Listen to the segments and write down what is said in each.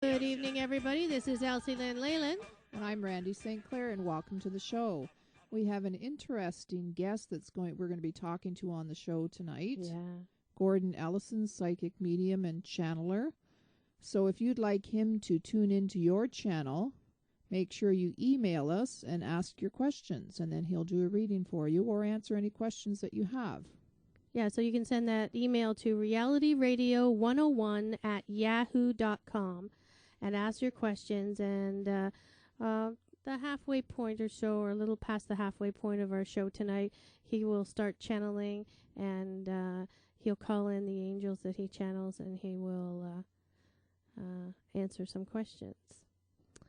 Good evening, everybody. This is Elsie Lynn Leyland. And I'm Randi St, and welcome to the show. We have an interesting guest we're going to be talking to on the show tonight. Yeah. Gordon Ellison, psychic medium and channeler. So if you'd like him to tune into your channel, make sure you email us and ask your questions, and then he'll do a reading for you or answer any questions that you have. Yeah, so you can send that email to realityradio101@yahoo.com and ask your questions. And the halfway point or so, or a little past the halfway point of our show tonight, he will start channeling, and he'll call in the angels that he channels, and he will answer some questions.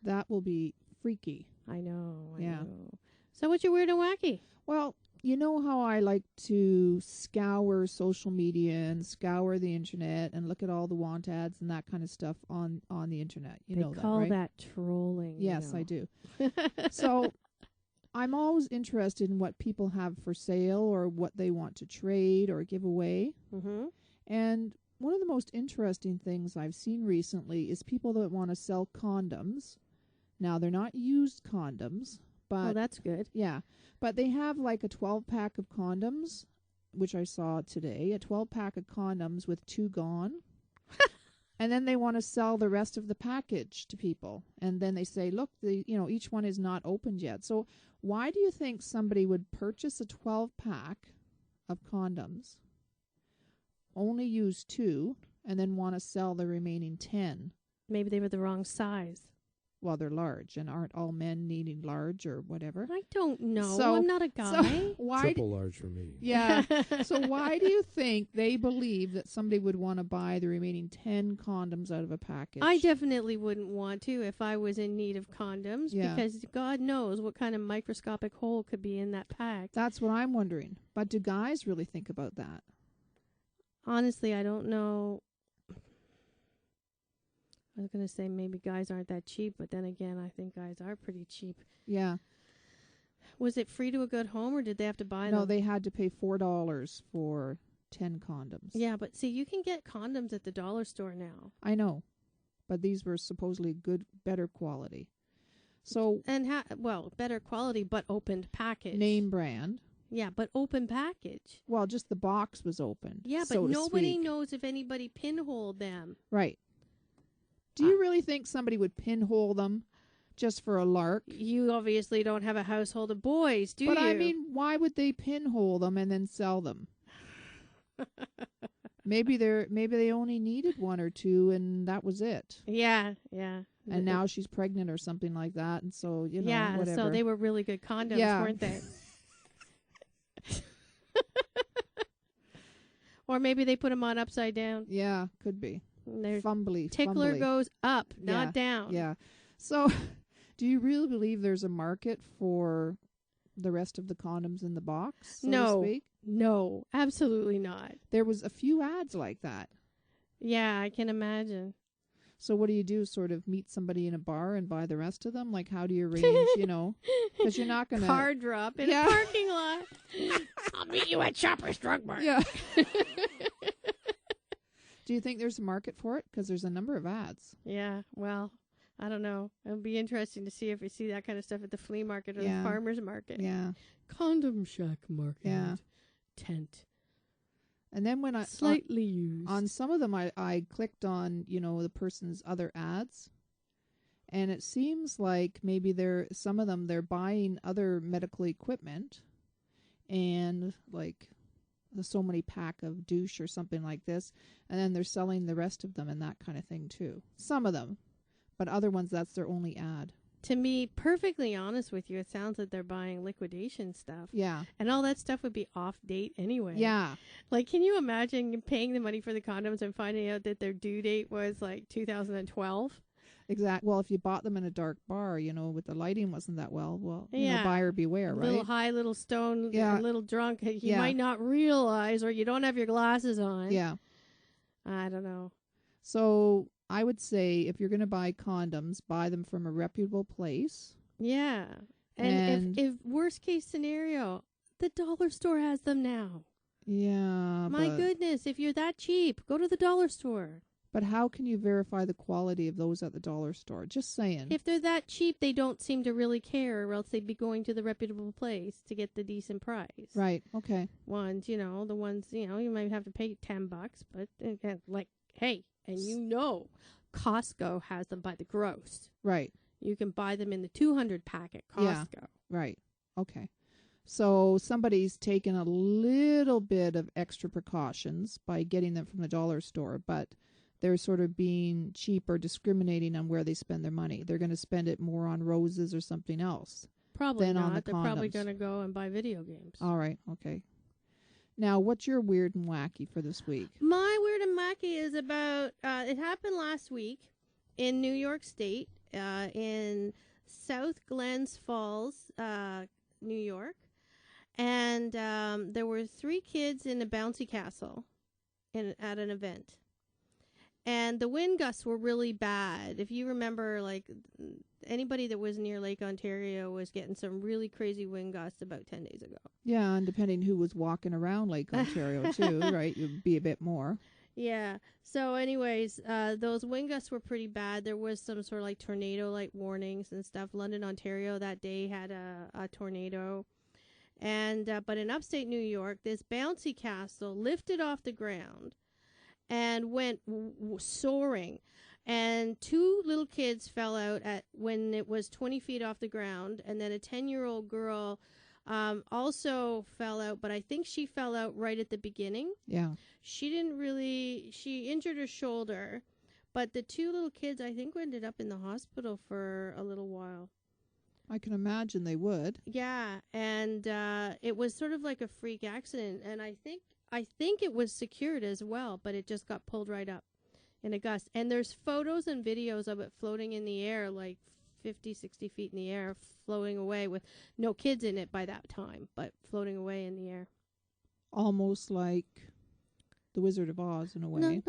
That will be freaky. I know. I Yeah. know. So what's your weird and wacky? Well, you know how I like to scour social media and scour the internet and look at all the want ads and that kind of stuff on the internet. You know that, right? They call that trolling. Yes, I do. So I'm always interested in what people have for sale or what they want to trade or give away. Mm-hmm. And one of the most interesting things I've seen recently is people that want to sell condoms. Now, they're not used condoms, but... Oh, that's good. Yeah, but they have like a 12-pack of condoms, which I saw today, a 12-pack of condoms with 2 gone. And then they want to sell the rest of the package to people. And then they say, look, each one is not opened yet. So why do you think somebody would purchase a 12-pack of condoms, only use 2, and then want to sell the remaining 10? Maybe they were the wrong size. Well, they're large, and aren't all men needing large or whatever? I don't know. So, I'm not a guy. Triple large for me. Yeah. So why do you think they believe that somebody would want to buy the remaining 10 condoms out of a package? I definitely wouldn't want to if I was in need of condoms, because God knows what kind of microscopic hole could be in that pack. That's what I'm wondering. But do guys really think about that? Honestly, I don't know. I was going to say maybe guys aren't that cheap, but then again, I think guys are pretty cheap. Yeah. Was it free to a good home, or did they have to buy them? No, they had to pay $4 for 10 condoms. Yeah, but see, you can get condoms at the dollar store now. I know, but these were supposedly better quality. So better quality, but opened package. Name brand. Yeah, but open package. Well, just the box was opened. Yeah, but nobody knows if anybody pinholed them. Right. Do you really think somebody would pinhole them just for a lark? You obviously don't have a household of boys, do you? But I mean, why would they pinhole them and then sell them? Maybe they only needed 1 or 2 and that was it. Yeah, yeah. And now she's pregnant or something like that, and so whatever. So they were really good condoms, weren't they? Or maybe they put them on upside down. Yeah, could be. Fumbly. Tickler goes up, not down. Yeah. So, do you really believe there's a market for the rest of the condoms in the box, so to speak? No, absolutely not. There was a few ads like that. Yeah, I can imagine. So what do you do? Sort of meet somebody in a bar and buy the rest of them? Like, how do you arrange, Because you're not going to... Car drop in a parking lot. I'll meet you at Shoppers Drug Mart. Yeah. Do you think there's a market for it? Because there's a number of ads. Yeah, well, I don't know. It'll be interesting to see if we see that kind of stuff at the flea market or the farmer's market. Yeah. Condom shack market. Yeah. Tent. And then when slightly used. On some of them, I clicked on, the person's other ads. And it seems like maybe some of them, they're buying other medical equipment and like so many pack of douche or something like this, and then they're selling the rest of them and that kind of thing too. Some of them, but other ones, that's their only ad. To me, perfectly honest with you, it sounds like they're buying liquidation stuff. Yeah. And all that stuff would be off date anyway. Yeah. Like, can you imagine paying the money for the condoms and finding out that their due date was like 2012? Exactly. Well, if you bought them in a dark bar, with the lighting wasn't that well, buyer beware, right? Little high, little stone, a little drunk. You might not realize, or you don't have your glasses on. Yeah. I don't know. So I would say if you're going to buy condoms, buy them from a reputable place. Yeah. And if worst case scenario, the dollar store has them now. Yeah. My goodness, if you're that cheap, go to the dollar store. But how can you verify the quality of those at the dollar store? Just saying. If they're that cheap, they don't seem to really care, or else they'd be going to the reputable place to get the decent price. Right. Okay. Ones, the ones, you might have to pay $10, but again, hey, and Costco has them by the gross. Right. You can buy them in the 200 pack at Costco. Yeah. Right. Okay. So somebody's taken a little bit of extra precautions by getting them from the dollar store, but they're sort of being cheap or discriminating on where they spend their money. They're going to spend it more on roses or something else. Probably than not. on the They're probably going to go and buy video games. All right. Okay. Now, what's your weird and wacky for this week? My weird and wacky is about, it happened last week in New York State, in South Glens Falls, New York. And there were 3 kids in a bouncy castle at an event. And the wind gusts were really bad. If you remember, anybody that was near Lake Ontario was getting some really crazy wind gusts about 10 days ago. Yeah, and depending who was walking around Lake Ontario, too, right? You'd be a bit more. Yeah. So anyways, those wind gusts were pretty bad. There was some sort of tornado-like warnings and stuff. London, Ontario that day had a tornado. And but in upstate New York, this bouncy castle lifted off the ground and went soaring. And 2 little kids fell out when it was 20 feet off the ground. And then a 10-year-old girl also fell out, but I think she fell out right at the beginning. Yeah. She injured her shoulder, but the 2 little kids, I think, ended up in the hospital for a little while. I can imagine they would. Yeah, and it was sort of like a freak accident, and I think it was secured as well, but it just got pulled right up in a gust. And there's photos and videos of it floating in the air, 50, 60 feet in the air, floating away with no kids in it by that time, but floating away in the air. Almost like The Wizard of Oz in a way. Yeah.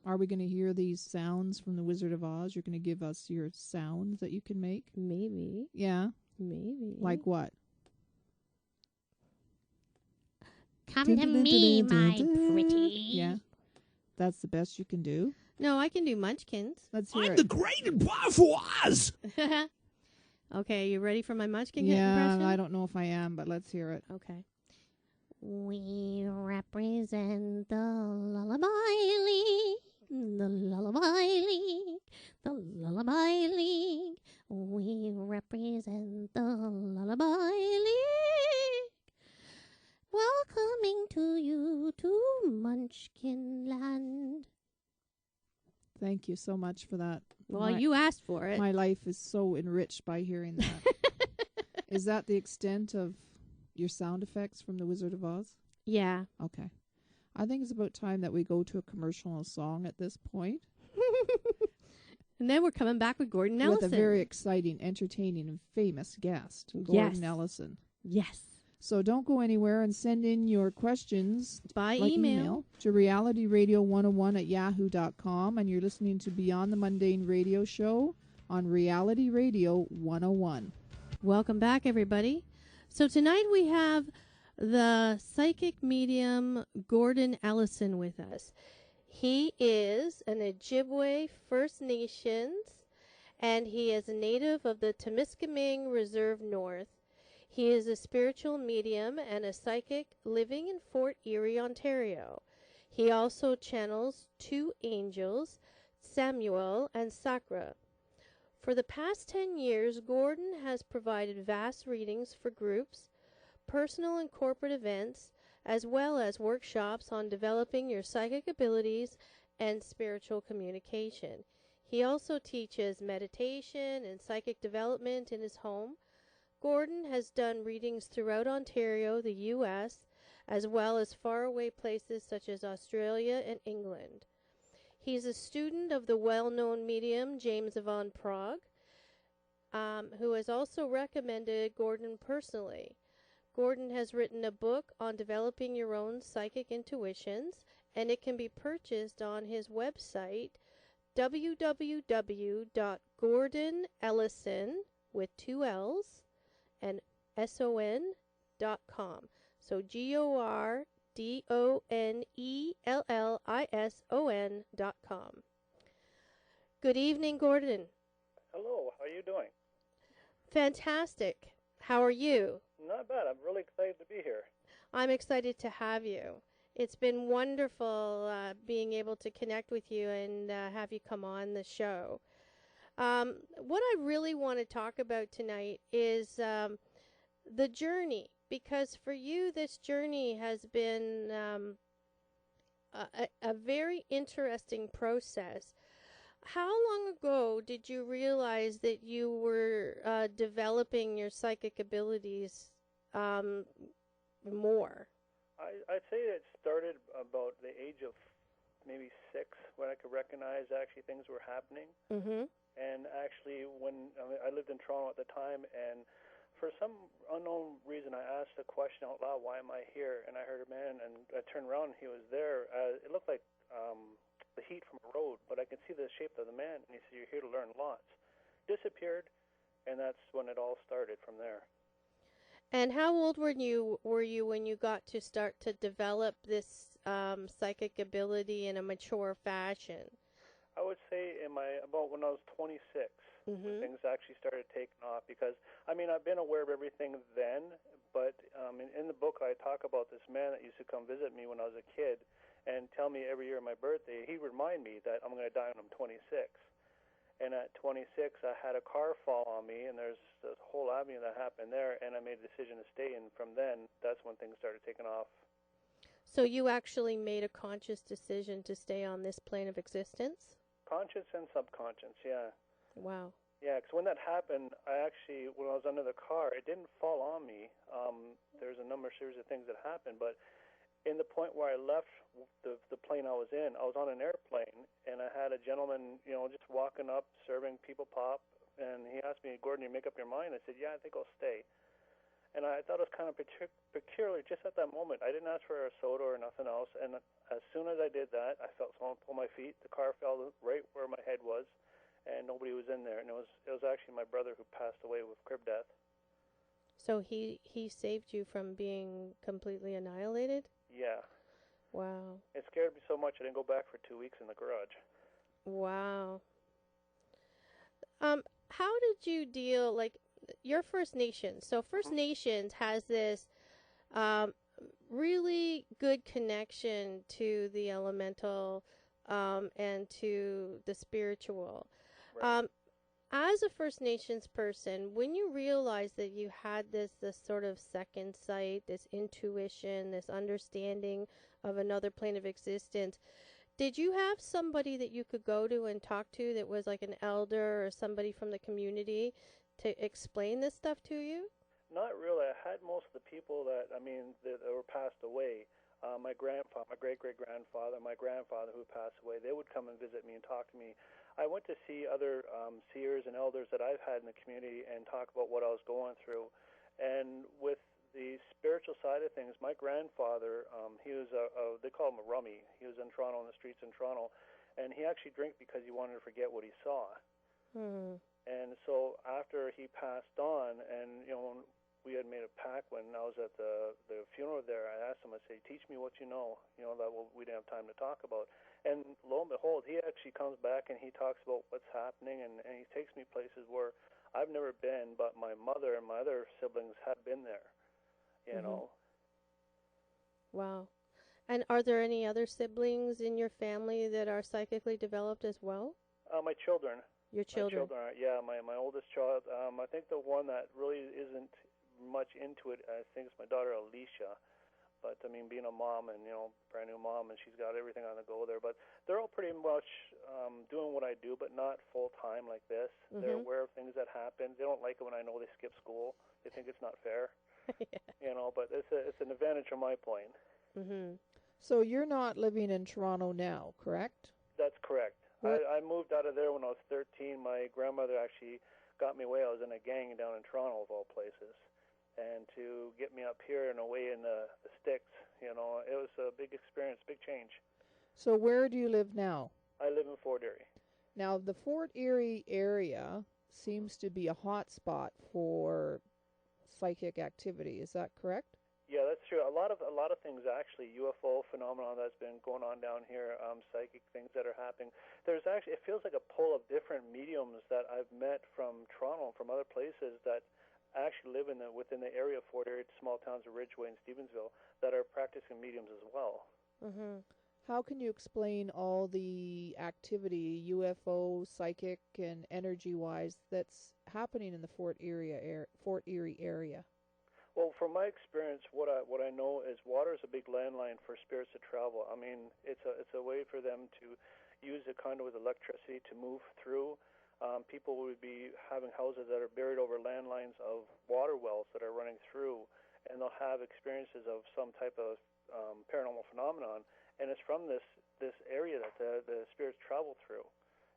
Are we going to hear these sounds from The Wizard of Oz? You're going to give us your sounds that you can make? Maybe. Yeah? Maybe. Like what? Come to me, my pretty. Yeah? That's the best you can do? No, I can do Munchkins. Let's hear I'm it. the great and powerful Oz. Okay, you ready for my Munchkin Yeah, impression? I don't know if I am, but let's hear it. Okay. We represent the Lullaby League, the Lullaby League, the Lullaby League. We represent the Lullaby League. Welcoming to you to Munchkin Land. Thank you so much for that. Well, you asked for it. My life is so enriched by hearing that. Is that the extent of your sound effects from The Wizard of Oz? Yeah. Okay. I think it's about time that we go to a commercial and a song at this point. And then we're coming back with Gordon Ellison. With a very exciting, entertaining, and famous guest, Gordon Ellison. Yes. So don't go anywhere and send in your questions by email to realityradio101@yahoo.com. And you're listening to Beyond the Mundane Radio Show on Reality Radio 101. Welcome back, everybody. So tonight we have the psychic medium Gordon Ellison with us. He is an Ojibwe First Nations, and he is a native of the Temiskaming Reserve North. He is a spiritual medium and a psychic living in Fort Erie, Ontario. He also channels 2 angels, Samuel and Sakra. For the past 10 years, Gordon has provided vast readings for groups, personal and corporate events, as well as workshops on developing your psychic abilities and spiritual communication. He also teaches meditation and psychic development in his home. Gordon has done readings throughout Ontario, the U.S., as well as faraway places such as Australia and England. He's a student of the well-known medium James Van Prague, who has also recommended Gordon personally. Gordon has written a book on developing your own psychic intuitions, and it can be purchased on his website, www.gordonellison, with 2 L's, and son.com. So GORDONELLISON.com. DONELLISON.com. Good evening, Gordon. Hello, how are you doing? Fantastic. How are you? Not bad. I'm really excited to be here. I'm excited to have you. It's been wonderful being able to connect with you and have you come on the show. What I really want to talk about tonight is the journey, because for you, this journey has been a very interesting process. How long ago did you realize that you were developing your psychic abilities more? I'd say it started about the age of maybe 6 when I could recognize actually things were happening. Mm-hmm. And actually when I lived in Toronto at the time, and for some unknown reason I asked a question out loud, why am I here? And I heard a man, and I turned around and he was there. It looked like the heat from a road, but I could see the shape of the man, and he said, "You're here to learn lots." Disappeared, and that's when it all started from there. And how old were you when you got to start to develop this psychic ability in a mature fashion? I would say about when I was 26, when things actually started taking off. Because I mean, I've been aware of everything then, but in the book I talk about this man that used to come visit me when I was a kid and tell me every year of my birthday, he'd remind me that I'm going to die when I'm 26. And at 26, I had a car fall on me, and there's this whole avenue that happened there, and I made a decision to stay. And from then, that's when things started taking off. So you actually made a conscious decision to stay on this plane of existence? Conscious and subconscious, yeah. Wow. Yeah, because when that happened, when I was under the car, it didn't fall on me. There's a series of things that happened, but in the point where I left the plane I was in, I was on an airplane, and I had a gentleman, just walking up, serving people pop, and he asked me, "Gordon, you make up your mind?" I said, "Yeah, I think I'll stay." And I thought it was kind of peculiar just at that moment. I didn't ask for a soda or nothing else, and as soon as I did that, I felt someone pull my feet. The car fell right where my head was, and nobody was in there. And it was actually my brother who passed away with crib death. So he saved you from being completely annihilated? Yeah. Wow. It scared me so much I didn't go back for 2 weeks in the garage. Wow. How did you deal, like, your First Nations? So First Nations has this really good connection to the elemental and to the spiritual. Right. As a First Nations person, when you realized that you had this sort of second sight, this intuition, this understanding of another plane of existence, did you have somebody that you could go to and talk to that was like an elder or somebody from the community to explain this stuff to you? Not really. I had most of the people that were passed away. My grandfather, my great-great-grandfather, my grandfather who passed away, they would come and visit me and talk to me. I went to see other seers and elders that I've had in the community and talk about what I was going through. And with the spiritual side of things, my grandfather, he was they call him a rummy. He was in Toronto, in the streets in Toronto, and he actually drank because he wanted to forget what he saw. And so after he passed on, and we had made a pact when I was at the funeral there, I asked him, I said, "Teach me what you know," that we didn't have time to talk about. And lo and behold, he actually comes back and he talks about what's happening, and he takes me places where I've never been, but my mother and my other siblings have been there, you know. Wow. And are there any other siblings in your family that are psychically developed as well? My children. Your children? My children are, yeah, my oldest child. I think the one that really isn't much into it, I think it's my daughter Alicia. But I mean, being a mom and brand new mom, and she's got everything on the go there. But they're all pretty much doing what I do, but not full time like this. They're aware of things that happen. They don't like it when I know they skip school. They think it's not fair. But it's an advantage from my point. So you're not living in Toronto now, correct? That's correct. I moved out of there when I was 13. My grandmother actually got me away. I was in a gang down in Toronto, of all places. And to get me up here and away in the sticks, it was a big experience, big change. So where do you live now? I live in Fort Erie. Now, the Fort Erie area seems to be a hot spot for psychic activity. Is that correct? Yeah, that's true. A lot of things actually, UFO phenomenon that's been going on down here, psychic things that are happening. There's actually, it feels like a pull of different mediums that I've met from Toronto and from other places that actually live within the area of Fort Erie, small towns of Ridgeway and Stevensville, that are practicing mediums as well. Mm-hmm. How can you explain all the activity, UFO, psychic, and energy-wise, that's happening in the Fort Erie area? Well, from my experience, what I know is water is a big landline for spirits to travel. I mean, it's a way for them to use a conduit with electricity to move through. People would be having houses that are buried over landlines of water wells that are running through, and they'll have experiences of some type of paranormal phenomenon. And it's from this area that the spirits travel through.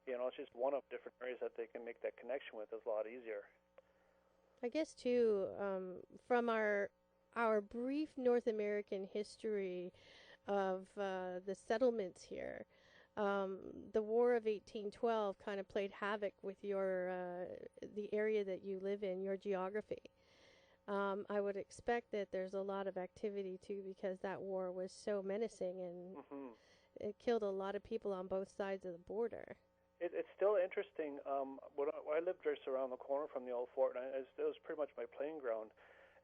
You know, it's just one of different areas that they can make that connection with. It's a lot easier. I guess too, from our brief North American history of the settlements here, the War of 1812 kind of played havoc with your the area that you live in, your geography. I would expect that there's a lot of activity too, because that war was so menacing and it killed a lot of people on both sides of the border. It's still interesting. When I lived just around the corner from the old fort, and it was pretty much my playing ground.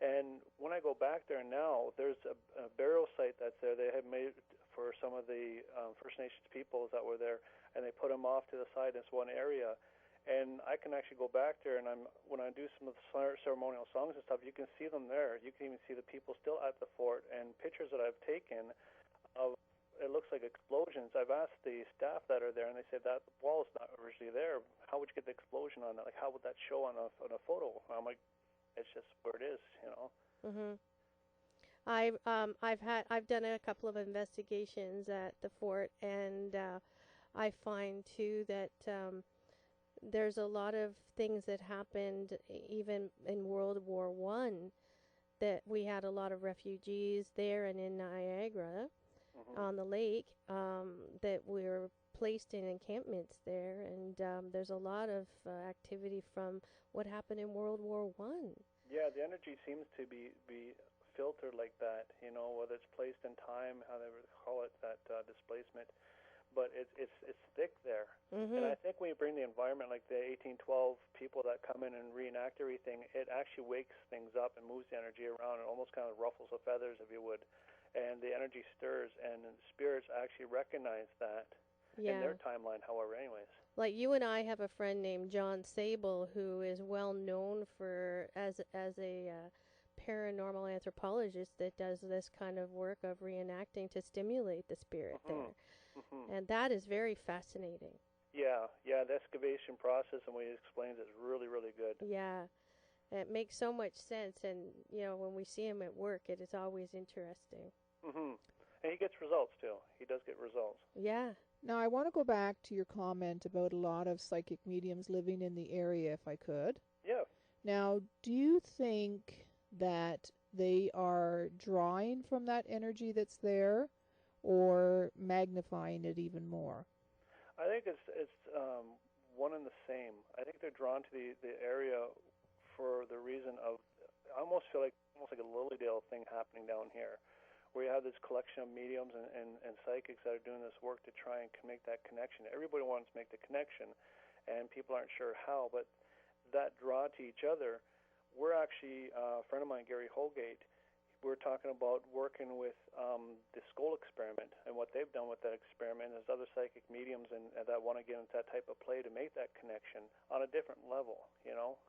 And when I go back there now, there's a burial site that's there. They have made for some of the First Nations peoples that were there, and they put them off to the side in this one area. And I can actually go back there, and when I do some of the ceremonial songs and stuff, you can see them there. You can even see the people still at the fort, and pictures that I've taken of, it looks like explosions. I've asked the staff that are there, and they said that wall is not originally there. How would you get the explosion on that? Like, how would that show on a photo? I'm like, it's just where it is, you know. Mhm. I've done a couple of investigations at the fort, and I find too that there's a lot of things that happened even in World War I, that we had a lot of refugees there and in Niagara on the lake, that were placed in encampments there, and there's a lot of activity from what happened in World War I. Yeah, the energy seems to be filtered like that, you know, whether it's placed in time, how they would call it, that displacement. But it's thick there. And I think when you bring the environment, like the 1812 people that come in and reenact everything, it actually wakes things up and moves the energy around and almost kind of ruffles the feathers, if you would. And the energy stirs, and spirits actually recognize that in their timeline, however, anyways. Like you and I have a friend named John Sable who is well known for as a paranormal anthropologist that does this kind of work of reenacting to stimulate the spirit there. And that is very fascinating. Yeah, the excavation process and what he explains is really, really good. Yeah, it makes so much sense, and you know, when we see him at work, it is always interesting. And he gets results too. He does get results. Yeah. Now, I want to go back to your comment about a lot of psychic mediums living in the area, if I could. Yeah. Now, do you think that they are drawing from that energy that's there, or magnifying it even more? I think it's one and the same. I think they're drawn to the area for the reason of, I almost feel like almost like a Lilydale thing happening down here, where you have this collection of mediums and psychics that are doing this work to try and make that connection. Everybody wants to make the connection, and people aren't sure how, but that draw to each other. We're actually, a friend of mine, Gary Holgate, we're talking about working with the Skull experiment and what they've done with that experiment. There's other psychic mediums and that want to get into that type of play to make that connection on a different level, you know?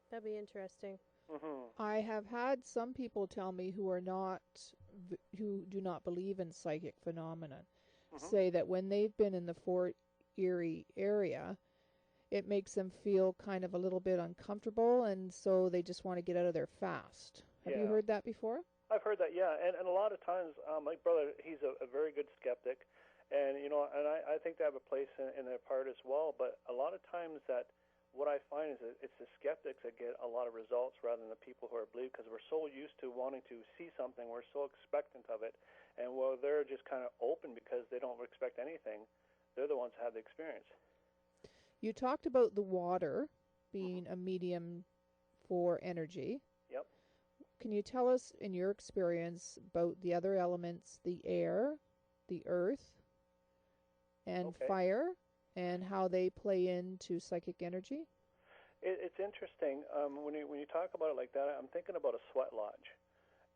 That'd be interesting. I have had some people tell me who do not believe in psychic phenomenon say that when they've been in the Fort Erie area, it makes them feel kind of a little bit uncomfortable, and so they just want to get out of there fast. Have you heard that before? I've heard that, yeah. And a lot of times, my brother, he's a very good skeptic, and you know, and I think they have a place in their part as well. But a lot of times that what I find is that it's the skeptics that get a lot of results rather than the people who are believed, because we're so used to wanting to see something, we're so expectant of it, and while they're just kind of open because they don't expect anything, they're the ones that have the experience. You talked about the water being a medium for energy. Yep. can you tell us, in your experience, about the other elements, the air, the earth, and fire, and how they play into psychic energy? It's interesting. When you talk about it like that, I'm thinking about a sweat lodge.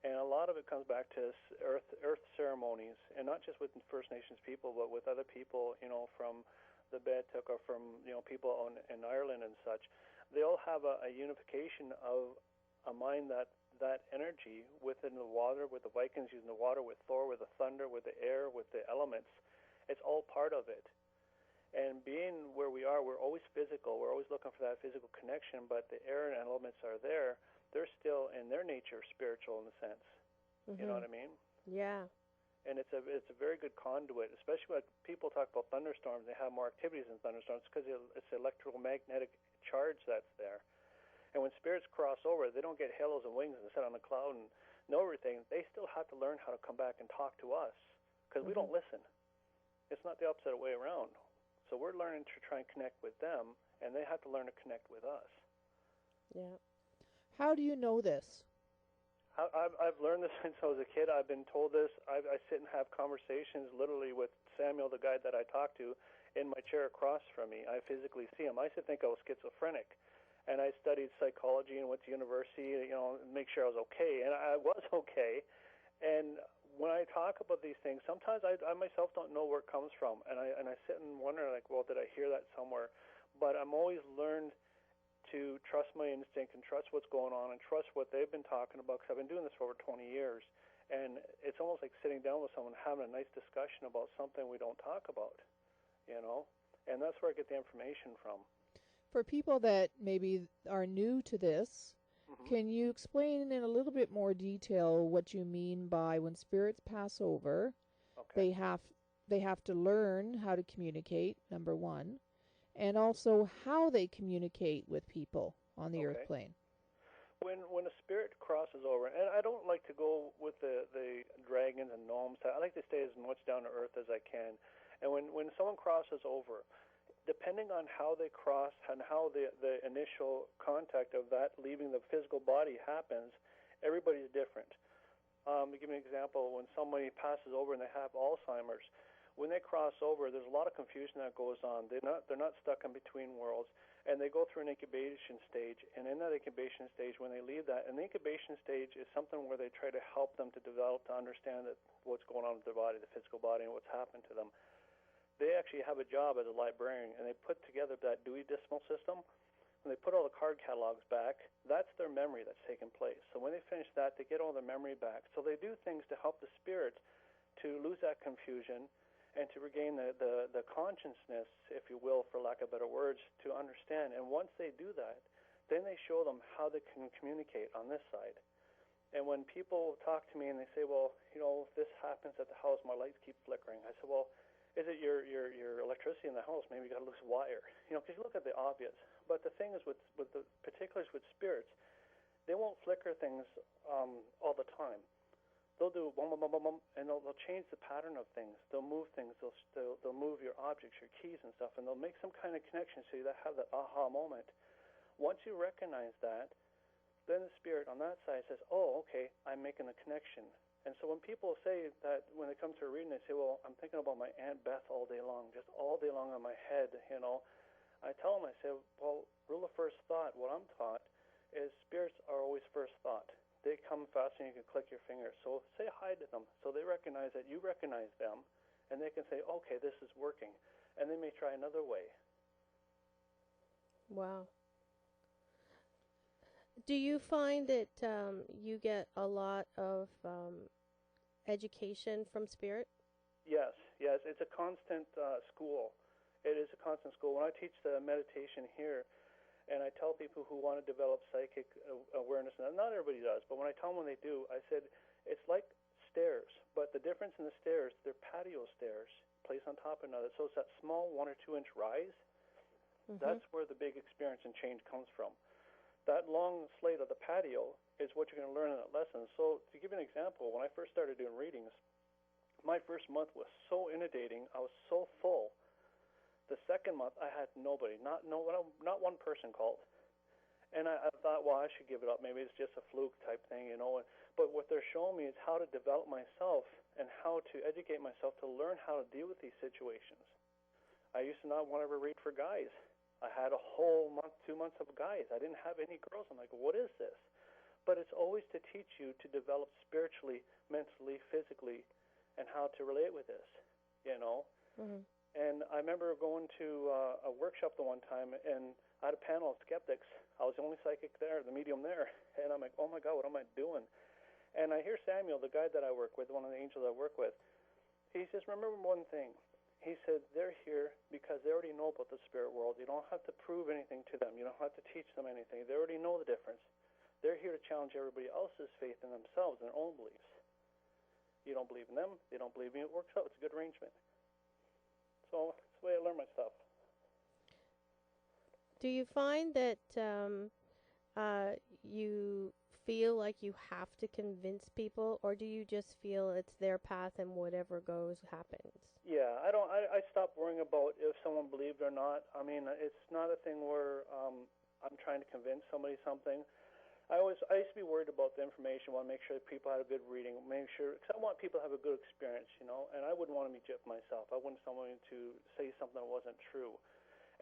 And a lot of it comes back to earth ceremonies, and not just with First Nations people, but with other people, from the Betuk or from, people in Ireland and such. They all have a unification of a mind that energy within the water, with the Vikings using the water, with Thor, with the thunder, with the air, with the elements. It's all part of it. And being where we are, we're always physical. We're always looking for that physical connection, but the air and elements are there. They're still, in their nature, spiritual in a sense. You know what I mean? Yeah. And it's a very good conduit, especially when people talk about thunderstorms. They have more activities in thunderstorms because it's the electromagnetic charge that's there. And when spirits cross over, they don't get halos and wings and sit on a cloud and know everything. They still have to learn how to come back and talk to us because we don't listen. It's not the opposite way around. So we're learning to try and connect with them, and they have to learn to connect with us. Yeah. How do you know this? I've learned this since I was a kid. I've been told this. I sit and have conversations literally with Samuel, the guy that I talked to, in my chair across from me. I physically see him. I used to think I was schizophrenic. And I studied psychology and went to university, make sure I was okay. And I was okay. And when I talk about these things, sometimes I myself don't know where it comes from. And I sit and wonder, like, well, did I hear that somewhere? But I'm always learned to trust my instinct and trust what's going on and trust what they've been talking about, because I've been doing this for over 20 years. And it's almost like sitting down with someone, having a nice discussion about something we don't talk about, And that's where I get the information from. For people that maybe are new to this, can you explain in a little bit more detail what you mean by when spirits pass over, they have to learn how to communicate, number one, and also how they communicate with people on the earth plane? When a spirit crosses over, and I don't like to go with the dragons and gnomes. I like to stay as much down to earth as I can. And when someone crosses over, depending on how they cross and how the initial contact of that leaving the physical body happens, everybody's different. To give you an example, when somebody passes over and they have Alzheimer's, when they cross over, there's a lot of confusion that goes on. They're not stuck in between worlds, and they go through an incubation stage. And in that incubation stage, when they leave that, and the incubation stage is something where they try to help them to develop, to understand what's going on with their body, the physical body, and what's happened to them. They actually have a job as a librarian, and they put together that Dewey Decimal System, and they put all the card catalogs back. That's their memory that's taken place. So when they finish that, they get all their memory back. So they do things to help the spirits to lose that confusion and to regain the consciousness, if you will, for lack of better words, to understand. And once they do that, then they show them how they can communicate on this side. And when people talk to me and they say, well, if this happens at the house, my lights keep flickering. I said, well, is it your electricity in the house? Maybe you got a loose wire. Because you look at the obvious. But the thing is with the particulars with spirits, they won't flicker things all the time. They'll do bum, bum, bum, bum, bum, and they'll change the pattern of things. They'll move things. They'll move your objects, your keys and stuff, and they'll make some kind of connection so you have that aha moment. Once you recognize that, then the spirit on that side says, oh, okay, I'm making a connection. And so when people say that, when they come to a reading, they say, well, I'm thinking about my Aunt Beth all day long, just all day long in my head, I tell them, I say, well, rule of first thought, what I'm taught is spirits are always first thought. They come faster than you can click your fingers. So say hi to them so they recognize that you recognize them, and they can say, okay, this is working. And they may try another way. Wow. Do you find that you get a lot of education from spirit? Yes. It's a constant school. It is a constant school. When I teach the meditation here, and I tell people who want to develop psychic awareness, and not everybody does, but when I tell them when they do, I said, it's like stairs, but the difference in the stairs, they're patio stairs placed on top of another. So it's that small 1 or 2 inch rise. That's where the big experience and change comes from. That long slate of the patio is what you're going to learn in that lesson. So to give you an example, when I first started doing readings, my first month was so inundating. I was so full. The second month, I had nobody, not one person called. And I thought, well, I should give it up. Maybe it's just a fluke type thing, you know. But what they're showing me is how to develop myself and how to educate myself to learn how to deal with these situations. I used to not want to ever read for guys. I had a whole month, 2 months of guys. I didn't have any girls. I'm like, what is this? But it's always to teach you to develop spiritually, mentally, physically, and how to relate with this, you know. Mm-hmm. And I remember going to a workshop the one time, and I had a panel of skeptics. I was the only psychic there, the medium there. And I'm like, oh, my God, what am I doing? And I hear Samuel, the guy that I work with, one of the angels I work with, he says, remember one thing. He said, they're here because they already know about the spirit world. You don't have to prove anything to them. You don't have to teach them anything. They already know the difference. They're here to challenge everybody else's faith in themselves and their own beliefs. You don't believe in them. They don't believe in you. It works out. It's a good arrangement. So that's the way I learn my stuff. Do you find that you feel like you have to convince people, or do you just feel it's their path and whatever goes happens? Yeah, I stopped worrying about if someone believed or not. I mean, it's not a thing where I'm trying to convince somebody something. I used to be worried about the information. Want to make sure that people had a good reading. Make sure, because I want people to have a good experience, you know. And I wouldn't want to be gypped myself. I wouldn't want someone to say something that wasn't true.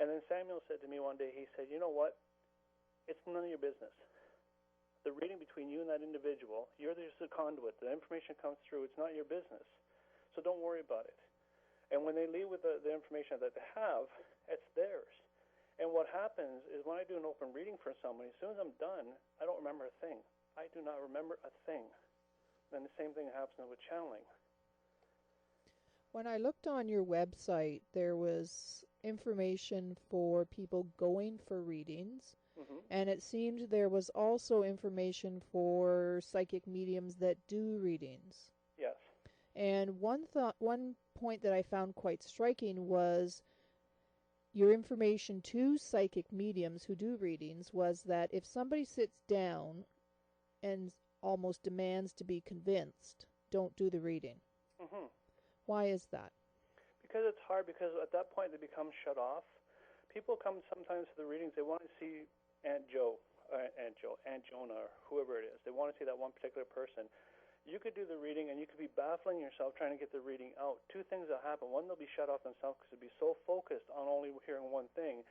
And then Samuel said to me one day, he said, you know what? It's none of your business. The reading between you and that individual, you're just a conduit. The information comes through. It's not your business. So don't worry about it. And when they leave with the information that they have, it's theirs. And what happens is when I do an open reading for somebody, as soon as I'm done, I don't remember a thing. I do not remember a thing. Then the same thing happens with channeling. When I looked on your website, there was information for people going for readings, and it seemed there was also information for psychic mediums that do readings. Yes. And one point that I found quite striking was your information to psychic mediums who do readings was that if somebody sits down and almost demands to be convinced, don't do the reading. Mm-hmm. Why is that? Because it's hard, because at that point they become shut off. People come sometimes to the readings, they want to see Aunt Jonah, or whoever it is. They want to see that one particular person. You could do the reading, and you could be baffling yourself trying to get the reading out. Two things will happen. One, they'll be shut off themselves because they'll be so focused on only hearing one thing.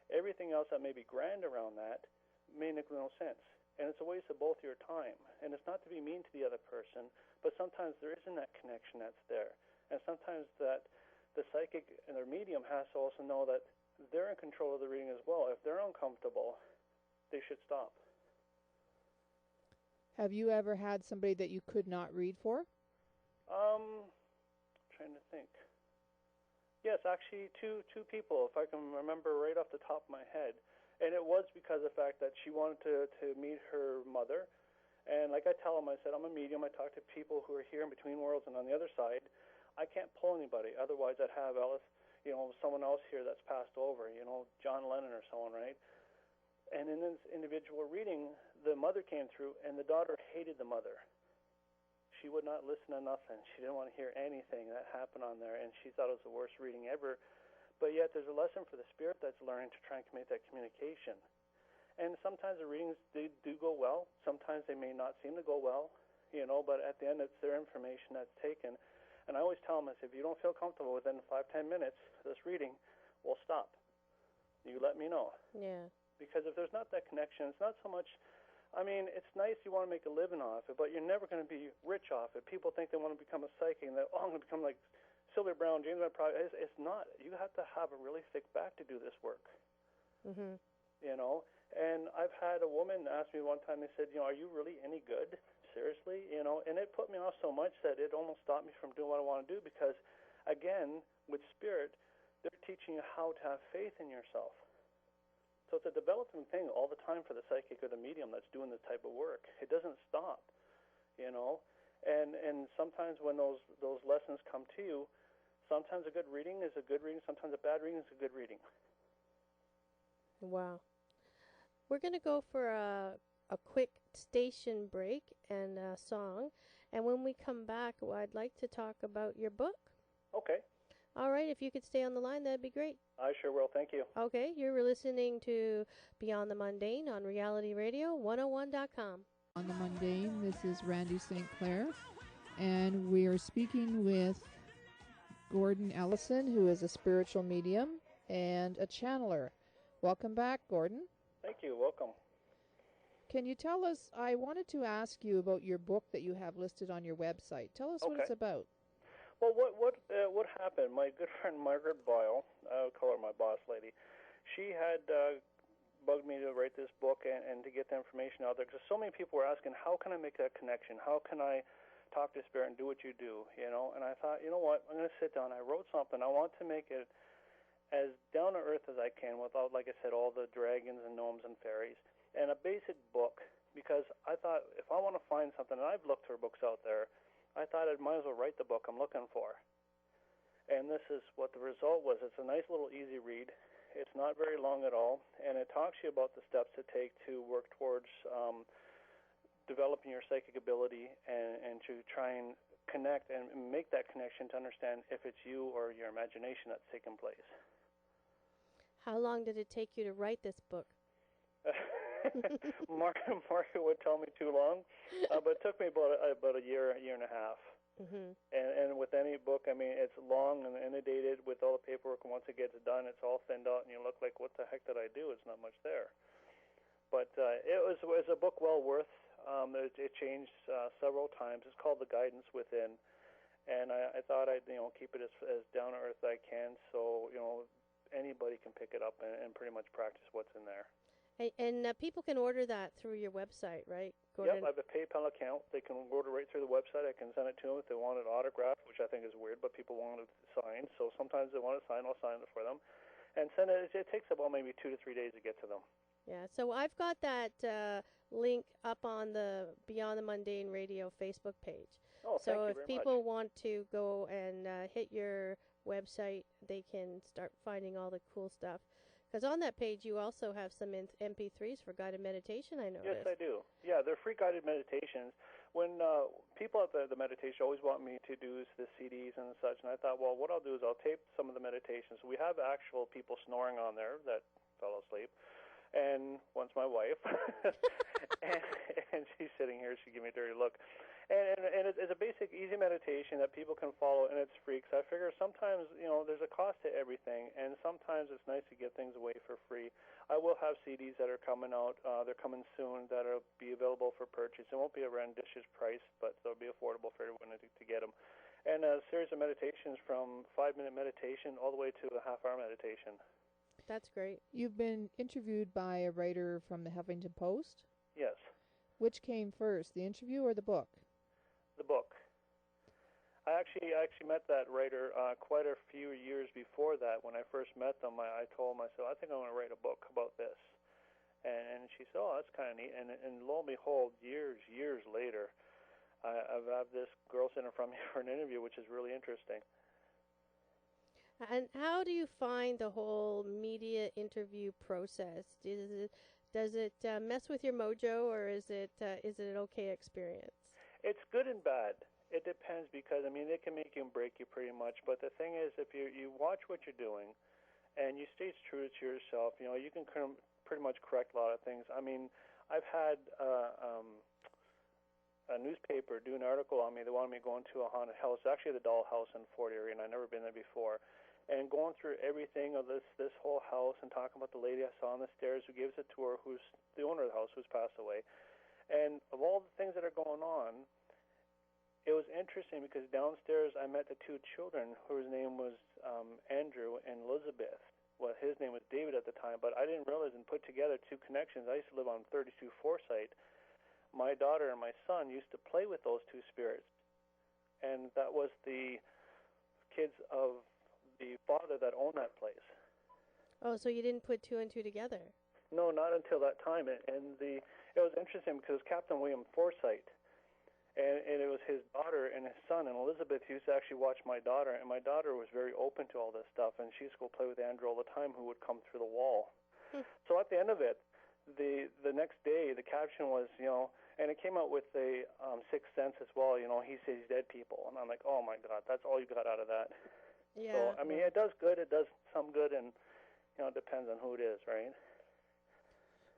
Everything else that may be grand around that may make no sense. And it's a waste of both your time. And it's not to be mean to the other person, but sometimes there isn't that connection that's there. And sometimes that the psychic and their medium has to also know that they're in control of the reading as well. If they're uncomfortable, they should stop. Have you ever had somebody that you could not read for? Trying to think. Yes, actually, two people, if I can remember right off the top of my head. And it was because of the fact that she wanted to meet her mother. And like I tell them, I said, I'm a medium. I talk to people who are here in between worlds and on the other side. I can't pull anybody. Otherwise, I'd have someone else here that's passed over, John Lennon or someone, right? And in this individual reading, the mother came through, and the daughter hated the mother. She would not listen to nothing. She didn't want to hear anything that happened on there, and she thought it was the worst reading ever. But yet there's a lesson for the spirit that's learning to try and make that communication. And sometimes the readings do go well. Sometimes they may not seem to go well, but at the end it's their information that's taken. And I always tell them, I say, if you don't feel comfortable within 5-10 minutes of this reading, we'll stop. You let me know. Yeah. Because if there's not that connection, it's not so much, it's nice you want to make a living off it, but you're never going to be rich off it. People think they want to become a psychic and I'm going to become like Sylvia Brown, James Bond. It's not. You have to have a really thick back to do this work. Mm-hmm. And I've had a woman ask me one time, they said, are you really any good? Seriously? And it put me off so much that it almost stopped me from doing what I want to do because, again, with spirit, they're teaching you how to have faith in yourself. So it's a developing thing all the time for the psychic or the medium that's doing this type of work. It doesn't stop, And sometimes when those lessons come to you, sometimes a good reading is a good reading, sometimes a bad reading is a good reading. Wow. We're going to go for a quick station break and a song. And when we come back, I'd like to talk about your book. Okay. All right, if you could stay on the line, that'd be great. I sure will. Thank you. Okay, you're listening to Beyond the Mundane on Reality Radio 101.com. On the Mundane, this is Randi St. And we are speaking with Gordon Ellison, who is a spiritual medium and a channeler. Welcome back, Gordon. Thank you. Welcome. Can you tell us, I wanted to ask you about your book that you have listed on your website. Tell us what it's about. Well, what happened? My good friend Margaret Boyle, I'll call her my boss lady, she had bugged me to write this book and to get the information out there, because so many people were asking, how can I make that connection? How can I talk to spirit and do what you do? And I thought, you know what, I'm going to sit down. I wrote something. I want to make it as down to earth as I can without, like I said, all the dragons and gnomes and fairies, and a basic book, because I thought if I want to find something, and I've looked for books out there, I thought I might as well write the book I'm looking for. And this is what the result was. It's a nice little easy read. It's not very long at all, and it talks to you about the steps to take to work towards developing your psychic ability and to try and connect and make that connection to understand if it's you or your imagination that's taking place. How long did it take you to write this book? Margaret would tell me too long, but it took me about a year and a half. Mm-hmm. And with any book, I mean, it's long and inundated with all the paperwork, and once it gets done, it's all thinned out, and you look like, what the heck did I do? It's not much there. But it was a book well worth. It changed several times. It's called The Guidance Within, and I thought I'd keep it as down to earth as I can, so anybody can pick it up and pretty much practice what's in there. And people can order that through your website, right? Gordon? Yep, I have a PayPal account. They can order right through the website. I can send it to them if they want it autographed, which I think is weird, but people want it signed. So sometimes they want it signed, I'll sign it for them. And send it. It takes about maybe 2 to 3 days to get to them. Yeah, so I've got that link up on the Beyond the Mundane Radio Facebook page. Oh, thank you very much. So if people want to go and hit your website, they can start finding all the cool stuff. Because on that page, you also have some MP3s for guided meditation, I noticed. Yes, I do. Yeah, they're free guided meditations. When people at the meditation always want me to do the CDs and such, and I thought, well, what I'll do is I'll tape some of the meditations. We have actual people snoring on there that fell asleep, and one's my wife, and she's sitting here. She gave me a dirty look. And it's a basic, easy meditation that people can follow, and it's free. Because I figure sometimes, there's a cost to everything, and sometimes it's nice to give things away for free. I will have CDs that are coming out. They're coming soon that will be available for purchase. It won't be a rendition price, but they'll be affordable for everyone to get them. And a series of meditations from 5-minute meditation all the way to a half-hour meditation. That's great. You've been interviewed by a writer from the Huffington Post? Yes. Which came first, the interview or the book? The book. I actually met that writer quite a few years before that. When I first met them, I told myself, I think I want to write a book about this. And she said, oh, that's kind of neat. And lo and behold, years later, I've had this girl sitting in front of me for an interview, which is really interesting. And how do you find the whole media interview process? Does it mess with your mojo, or is it an okay experience? It's good and bad. It depends, because, it can make you and break you pretty much. But the thing is, if you watch what you're doing and you stay true to yourself, you can pretty much correct a lot of things. I've had a newspaper do an article on me. They wanted me to go into a haunted house, actually the doll house in Fort Erie, and I'd never been there before. And going through everything of this whole house and talking about the lady I saw on the stairs who gave us a tour, who's the owner of the house, who's passed away. And of all the things that are going on, it was interesting because downstairs I met the 2 children whose name was Andrew and Elizabeth. Well, his name was David at the time, but I didn't realize and put together 2 connections. I used to live on 32 Forsyth. My daughter and my son used to play with those 2 spirits, and that was the kids of the father that owned that place. Oh, so you didn't put 2 and 2 together? No, not until that time. It was interesting because Captain William Forsyth, and it was his daughter and his son, and Elizabeth used to actually watch my daughter, and my daughter was very open to all this stuff, and she used to go play with Andrew all the time, who would come through the wall. So at the end of it, the next day, the caption was, and it came out with a Sixth Sense as well, he says dead people, and I'm like, oh my God, that's all you got out of that. Yeah. So, I mean, it does good. It does some good, and, it depends on who it is, right?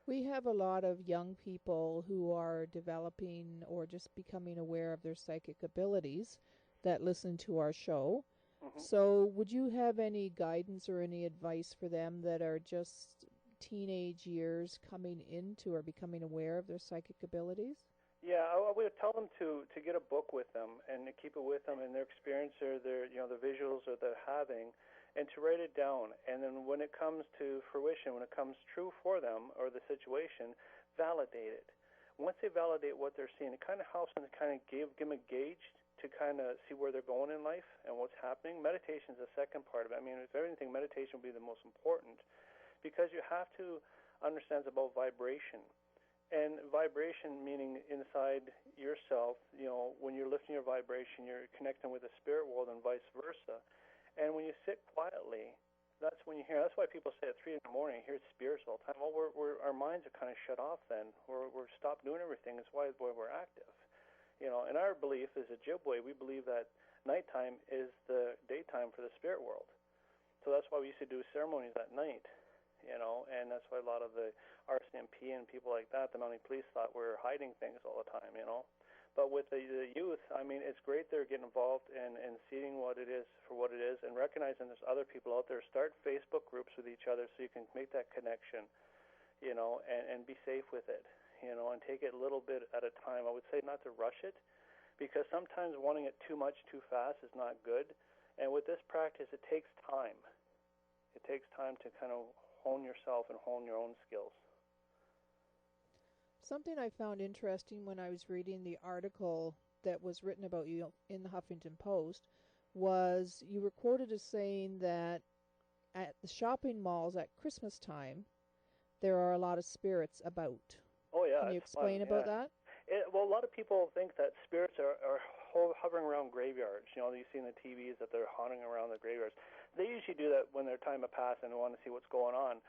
We have a lot of young people who are developing or just becoming aware of their psychic abilities that listen to our show. Mm-hmm. So would you have any guidance or any advice for them that are just teenage years coming into or becoming aware of their psychic abilities? Yeah, I would tell them to get a book with them and to keep it with them in their experience or their the visuals that they're having, and to write it down. And then when it comes to fruition, when it comes true for them or the situation, validate it. Once they validate what they're seeing, it kind of helps them to kind of give them a gauge to kind of see where they're going in life and what's happening. Meditation is the second part of it. I mean, if anything, meditation will be the most important, because you have to understand about vibration. And vibration meaning inside yourself, when you're lifting your vibration, you're connecting with the spirit world and vice versa. And when you sit quietly, that's when you hear. That's why people say at 3 in the morning, hear spirits all the time. Well, our minds are kind of shut off then. We're stopped doing everything. That's why we're active. And our belief is at Ojibwe, we believe that nighttime is the daytime for the spirit world. So that's why we used to do ceremonies at night. And that's why a lot of the RCMP and people like that, the Mountie Police, thought we were hiding things all the time, But with the youth, I mean, it's great they're getting involved and seeing what it is for what it is, and recognizing there's other people out there. Start Facebook groups with each other so you can make that connection, and be safe with it, and take it a little bit at a time. I would say not to rush it, because sometimes wanting it too much too fast is not good. And with this practice, it takes time. It takes time to kind of hone yourself and hone your own skills. Something I found interesting when I was reading the article that was written about you in the Huffington Post was you were quoted as saying that at the shopping malls at Christmas time, there are a lot of spirits about. Oh, yeah. Can you explain about that? Well, a lot of people think that spirits are hovering around graveyards. You see in the TVs that they're haunting around the graveyards. They usually do that when their time has passed and they want to see what's going on.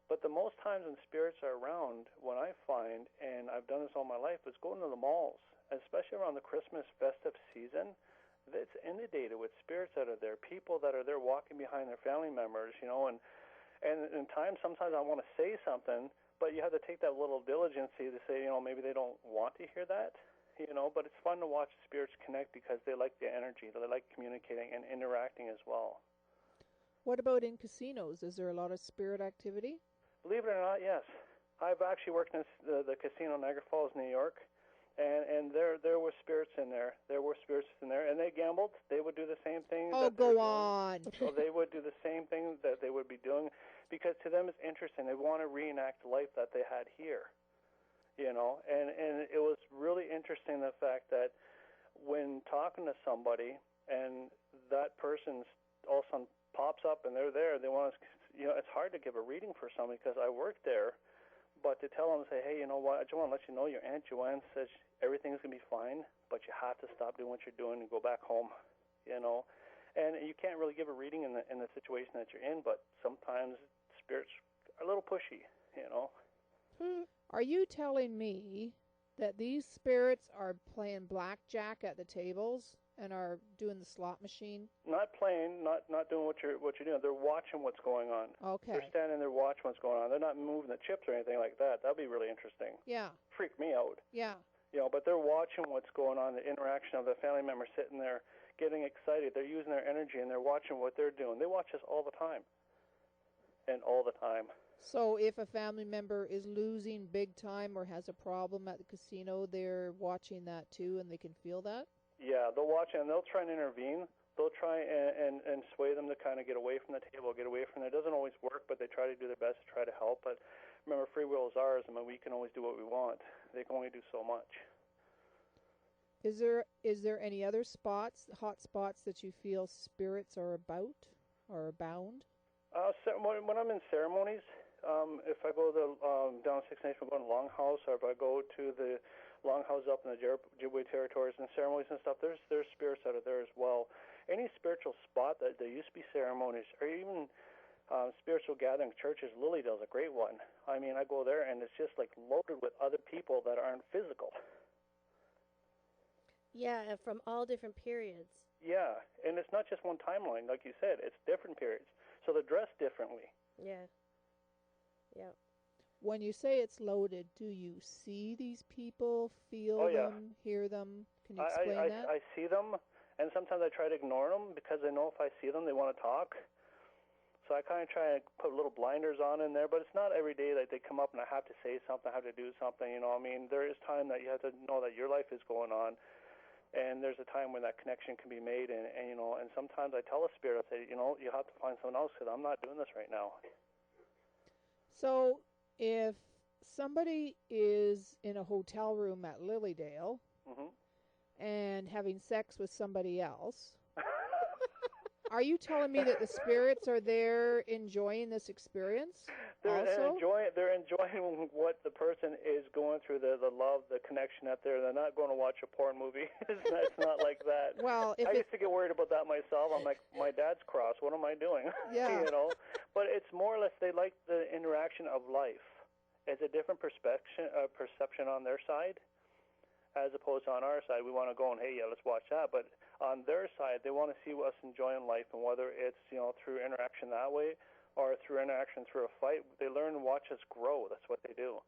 But the most times when spirits are around, what I find, and I've done this all my life, is going to the malls, especially around the Christmas festive season. It's inundated with spirits that are there, people that are there walking behind their family members, and in times sometimes I want to say something, but you have to take that little diligence to say, maybe they don't want to hear that, but it's fun to watch spirits connect because they like the energy, they like communicating and interacting as well. What about in casinos? Is there a lot of spirit activity? Believe it or not, yes. I've actually worked in the casino in Niagara Falls, New York, and there were spirits in there. There were spirits in there, and they gambled. They would do the same thing. Oh, go on. So they would do the same thing that they would be doing, because to them it's interesting. They want to reenact life that they had here, And it was really interesting the fact that when talking to somebody and that person all of a sudden pops up and they're there, they want to, it's hard to give a reading for somebody because I worked there, but to tell them, say, hey, you know what, I just want to let you know your Aunt Joanne says everything's going to be fine, but you have to stop doing what you're doing and go back home, And you can't really give a reading in the situation that you're in, but sometimes spirits are a little pushy, Are you telling me that these spirits are playing blackjack at the tables and are doing the slot machine? Not playing, not doing what you're doing. They're watching what's going on. Okay. They're standing there watching what's going on. They're not moving the chips or anything like that. That'd be really interesting. Yeah. Freak me out. Yeah. But they're watching what's going on, the interaction of the family member sitting there getting excited. They're using their energy and they're watching what they're doing. They watch us all the time. And all the time. So if a family member is losing big time or has a problem at the casino, they're watching that too and they can feel that? Yeah, they'll watch and they'll try and intervene. They'll try and sway them to kind of get away from the table, get away from it. It doesn't always work, but they try to do their best to try to help. But remember, free will is ours. I mean, we can always do what we want. They can only do so much. Is there any other spots, hot spots, that you feel spirits are about or abound? When I'm in ceremonies, if I go to down 6 Nation, I go to Longhouse, or if I go to the Longhouse up in the Ojibwe territories and ceremonies and stuff, there's spirits out of there as well. Any spiritual spot that there used to be ceremonies, or even spiritual gatherings, churches, Lilydale's a great one. I mean, I go there and it's just like loaded with other people that aren't physical. Yeah, from all different periods. Yeah, and it's not just one timeline, like you said. It's different periods. So they're dressed differently. Yeah. Yeah. When you say it's loaded, do you see these people, feel Oh, yeah. them, hear them? Can you explain that? I see them, and sometimes I try to ignore them because I know if I see them, they want to talk. So I kind of try to put little blinders on in there, but it's not every day that they come up and I have to say something, I have to do something, you know. I mean, there is time that you have to know that your life is going on, and there's a time when that connection can be made, and you know, and sometimes I tell a spirit, I say, you know, you have to find someone else because I'm not doing this right now. So if somebody is in a hotel room at Lilydale and having sex with somebody else, are you telling me that the spirits are there enjoying this experience? They're enjoying what the person is going through, the love, the connection out there. They're not going to watch a porn movie. It's not like that. Well, if I used to get worried about that myself. I'm like, my dad's cross. What am I doing? Yeah. You know? But it's more or less they like the interaction of life. It's a different perception on their side, as opposed to on our side. We want to go and, hey, yeah, let's watch that. But on their side, they want to see us enjoying life, and whether it's, you know, through interaction that way or through interaction through a fight, they learn to watch us grow. That's what they do.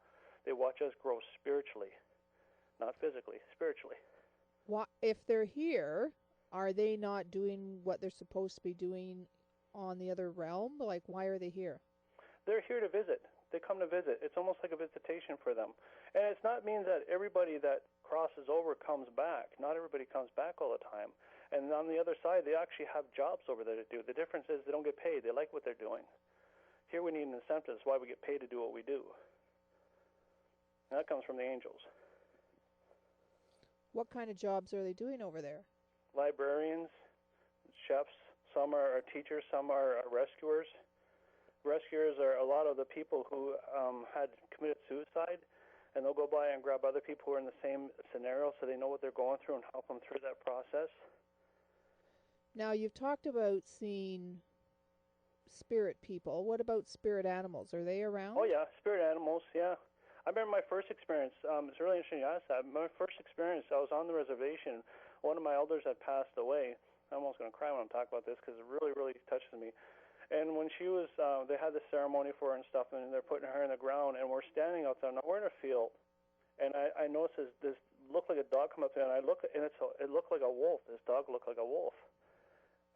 They watch us grow spiritually, not physically, spiritually. If they're here, are they not doing what they're supposed to be doing on the other realm? Like, why are they here? They're here to visit. They come to visit. It's almost like a visitation for them. And it's not means that everybody that crosses over comes back. Not everybody comes back all the time. And on the other side, they actually have jobs over there to do. The difference is they don't get paid. They like what they're doing. Here we need an incentive. That's why we get paid to do what we do. And that comes from the angels. What kind of jobs are they doing over there? Librarians, chefs, some are teachers, some are rescuers. Rescuers are a lot of the people who had committed suicide, and they'll go by and grab other people who are in the same scenario so they know what they're going through and help them through that process. Now, you've talked about seeing spirit people. What about spirit animals? Are they around? Oh, yeah, spirit animals, yeah. I remember my first experience. It's really interesting you asked that. My first experience, I was on the reservation. One of my elders had passed away. I'm almost going to cry when I'm talking about this because it really, really touches me. And when she was, they had this ceremony for her and stuff, and they're putting her in the ground, and we're standing out there. Now, we're in a field, and I noticed this looked like a dog come up there, and I look, and it looked like a wolf. This dog looked like a wolf.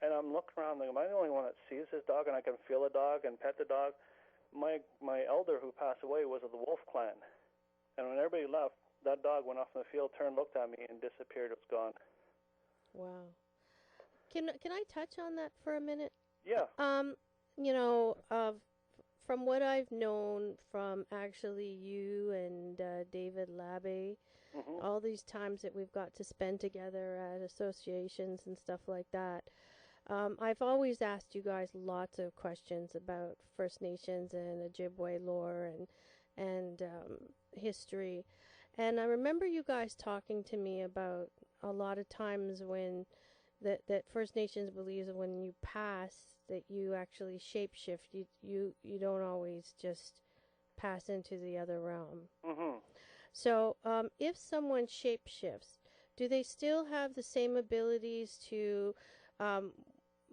And I'm looking around, like, am I the only one that sees this dog, and I can feel the dog and pet the dog? My elder who passed away was of the wolf clan. And when everybody left, that dog went off in the field, turned, looked at me, and disappeared. It was gone. Wow. Can I touch on that for a minute? Yeah. You know, from what I've known from actually you and David Labbe, all these times that we've got to spend together at associations and stuff like that, I've always asked you guys lots of questions about First Nations and Ojibwe lore and history. And I remember you guys talking to me about a lot of times when that First Nations believes that when you pass that you actually shapeshift. You don't always just pass into the other realm. So if someone shapeshifts, do they still have the same abilities to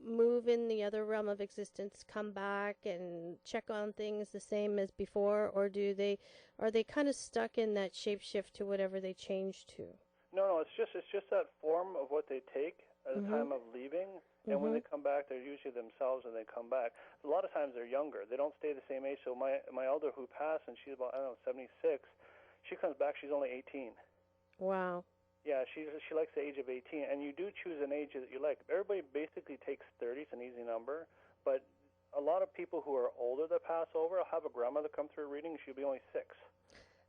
move in the other realm of existence, come back and check on things the same as before, or are they kind of stuck in that shapeshift to whatever they change to? No, it's just that form of what they take at the time of leaving, and when they come back, they're usually themselves, and they come back. A lot of times they're younger. They don't stay the same age. So my elder who passed, and she's about 76, she comes back. She's only 18. Wow. Yeah, she likes the age of 18, and you do choose an age that you like. Everybody basically takes 30. It's an easy number, but a lot of people who are older that pass over, I'll have a grandmother come through a reading. She'll be only 6.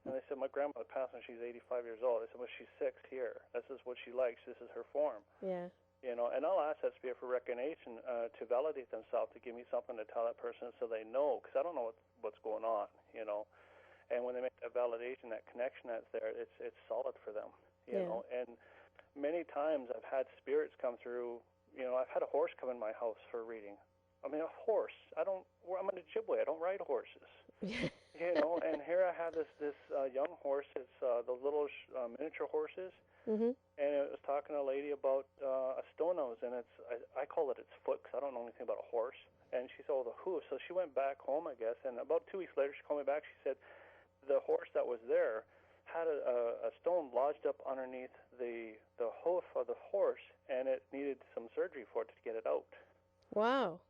And they said, my grandmother passed when she's 85 years old. They said, well, she's 6 here. This is what she likes. This is her form. Yeah. You know, and I'll ask that spirit for recognition to validate themselves, to give me something to tell that person so they know, because I don't know what's going on, you know. And when they make that validation, that connection that's there, it's solid for them, you know. And many times I've had spirits come through. You know, I've had a horse come in my house for a reading. I mean, a horse. I'm an Ojibwe. I don't ride horses. You know, and here I have this young horse. It's the little miniature horses. Mhm. And it was talking to a lady about a stone nose, and I call it its foot because I don't know anything about a horse. And she said, oh, the hoof. So she went back home, I guess, and about 2 weeks later she called me back. She said the horse that was there had a stone lodged up underneath the hoof of the horse, and it needed some surgery for it to get it out. Wow.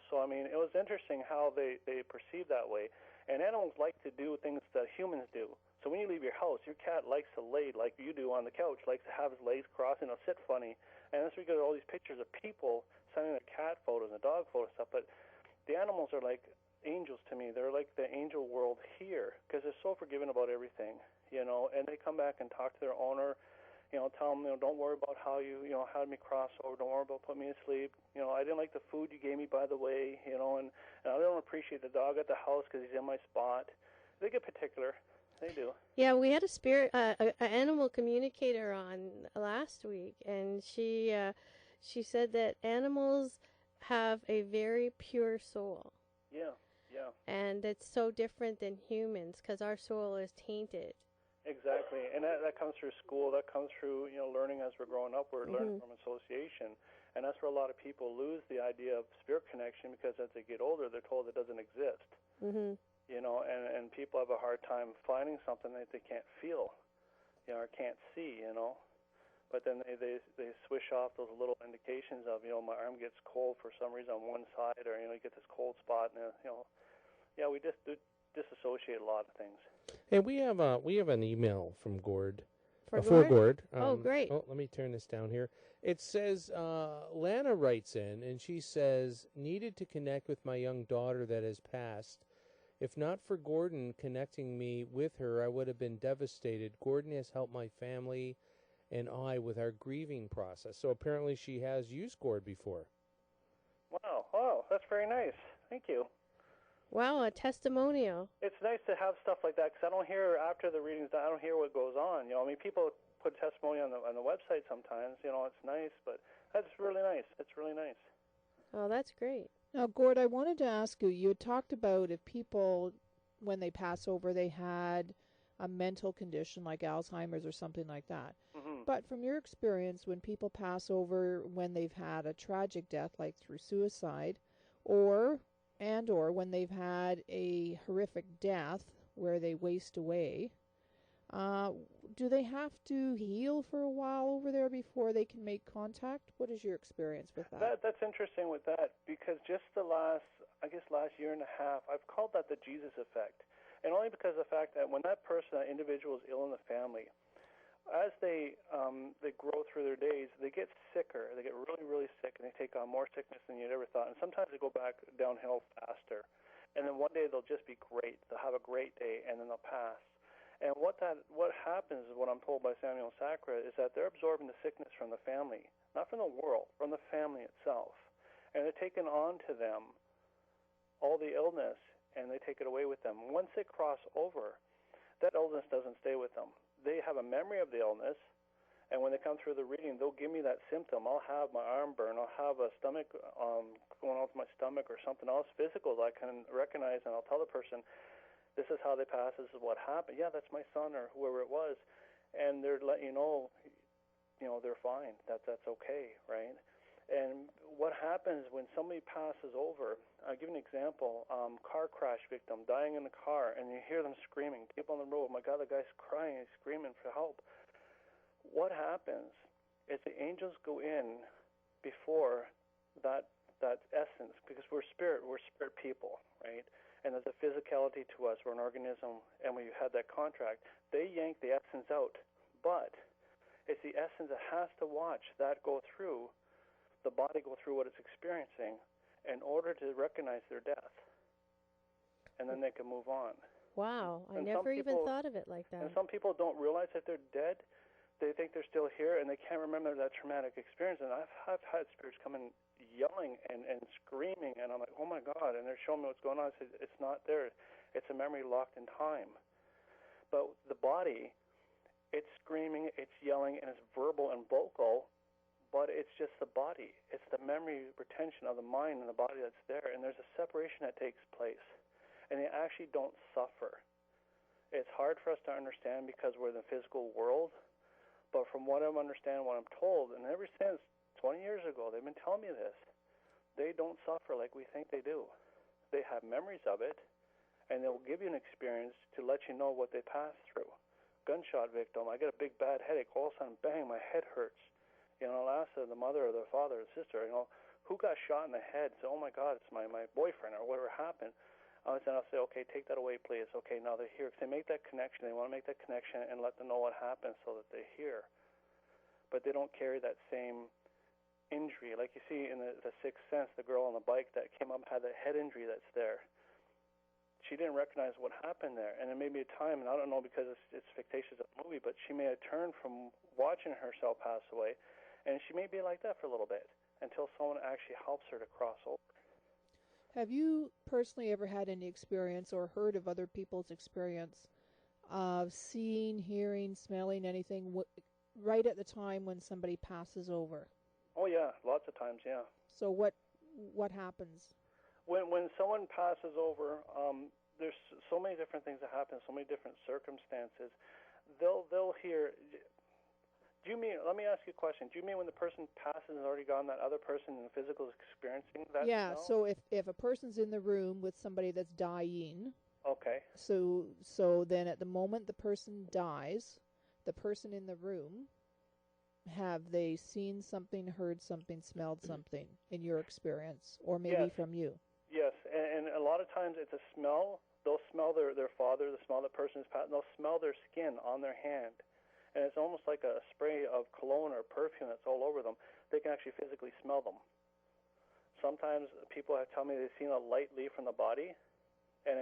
So I mean, it was interesting how they perceive that way. And animals like to do things that humans do. So when you leave your house, your cat likes to lay like you do on the couch, likes to have his legs crossed and he'll sit funny. And that's because all these pictures of people sending their cat photos and dog photos and stuff. But the animals are like angels to me. They're like the angel world here because they're so forgiving about everything, and they come back and talk to their owner, tell them, don't worry about how you had me cross over. Don't worry about putting me to sleep. I didn't like the food you gave me, by the way, and I don't appreciate the dog at the house because he's in my spot. They get particular. They do. Yeah, we had a animal communicator on last week, and she said that animals have a very pure soul. Yeah. And it's so different than humans because our soul is tainted. Exactly, and that comes through school. That comes through learning as we're growing up. We're learning from association, and that's where a lot of people lose the idea of spirit connection because as they get older, they're told it doesn't exist. Mhm. And people have a hard time finding something that they can't feel, or can't see. But then they swish off those little indications of my arm gets cold for some reason on one side, or you get this cold spot, and we just disassociate a lot of things. Hey, we have an email from Gord. For Gord. Oh, great. Let me turn this down here. It says, Lana writes in, and she says, needed to connect with my young daughter that has passed. If not for Gordon connecting me with her, I would have been devastated. Gordon has helped my family and I with our grieving process. So apparently she has used Gord before. Wow, that's very nice. Thank you. Wow, a testimonial. It's nice to have stuff like that because I don't hear after the readings. I don't hear what goes on. People put testimony on the website sometimes. It's nice, but that's really nice. It's really nice. Oh, that's great. Now, Gord, I wanted to ask you. You had talked about if people, when they pass over, they had a mental condition like Alzheimer's or something like that. Mm-hmm. But from your experience, when people pass over when they've had a tragic death, like through suicide, or when they've had a horrific death where they waste away, do they have to heal for a while over there before they can make contact? What is your experience with that? That's interesting with that because just the last year and a half, I've called that the Jesus effect. And only because of the fact that when that individual is ill in the family, as they grow through their days, they get sicker. They get really, really sick, and they take on more sickness than you'd ever thought. And sometimes they go back downhill faster. And then one day they'll just be great. They'll have a great day, and then they'll pass. And what happens is what I'm told by Samuel Sacra is that they're absorbing the sickness from the family, not from the world, from the family itself. And they're taking on to them all the illness, and they take it away with them. Once they cross over, that illness doesn't stay with them. They have a memory of the illness, and when they come through the reading, they'll give me that symptom. I'll have my arm burn. I'll have a stomach going off my stomach or something else physical that I can recognize, and I'll tell the person, this is how they pass, this is what happened. Yeah, that's my son or whoever it was. And they're letting you know, they're fine. That's okay, right? And what happens when somebody passes over, I'll give you an example, car crash victim, dying in the car, and you hear them screaming, people on the road, oh my God, the guy's crying, he's screaming for help. What happens is the angels go in before that essence, because we're spirit people, right? And there's a physicality to us, we're an organism, and we had that contract. They yank the essence out, but it's the essence that has to watch that go through, the body go through what it's experiencing in order to recognize their death. And then they can move on. Wow, I And never even people- thought of it like that. And some people don't realize that they're dead. They think they're still here, and they can't remember that traumatic experience. And I've had spirits come in yelling and screaming, and I'm like, oh my God, and they're showing me what's going on. I said, it's not there. It's a memory locked in time. But the body, it's screaming, it's yelling, and it's verbal and vocal, but it's just the body. It's the memory retention of the mind and the body that's there, and there's a separation that takes place. And they actually don't suffer. It's hard for us to understand because we're in the physical world, But from what I'm understanding, what I'm told, and ever since 20 years ago, they've been telling me this, they don't suffer like we think they do. They have memories of it, and they'll give you an experience to let you know what they passed through. Gunshot victim, I get a big bad headache, all of a sudden, bang, my head hurts. I'll ask the mother or the father or the sister, who got shot in the head? So, oh my God, it's my boyfriend or whatever happened. And I'll say, okay, take that away, please. Okay, now they're here. Because they make that connection. They want to make that connection and let them know what happened so that they hear. But they don't carry that same injury. Like you see in the Sixth Sense, the girl on the bike that came up had that head injury that's there. She didn't recognize what happened there. And there may be a time, and I don't know because it's fictitious of the movie, but she may have turned from watching herself pass away, and she may be like that for a little bit until someone actually helps her to cross over. Have you personally ever had any experience or heard of other people's experience of seeing, hearing, smelling anything right at the time when somebody passes over? Oh yeah, lots of times, yeah. So what happens? When someone passes over, there's so many different things that happen, so many different circumstances. They'll hear. Do you mean? Let me ask you a question. Do you mean when the person passes and has already gone, that other person in the physical is experiencing that? Yeah. smell? So if a person's in the room with somebody that's dying, Okay. so then at the moment the person dies, the person in the room, have they seen something, heard something, smelled something in your experience, or maybe Yes. from you? Yes, and a lot of times it's a smell. They'll smell their father, the smell that person is passing. They'll smell their skin on their hand. And it's almost like a spray of cologne or perfume that's all over them. They can actually physically smell them. Sometimes people have told me they've seen a light leave from the body, and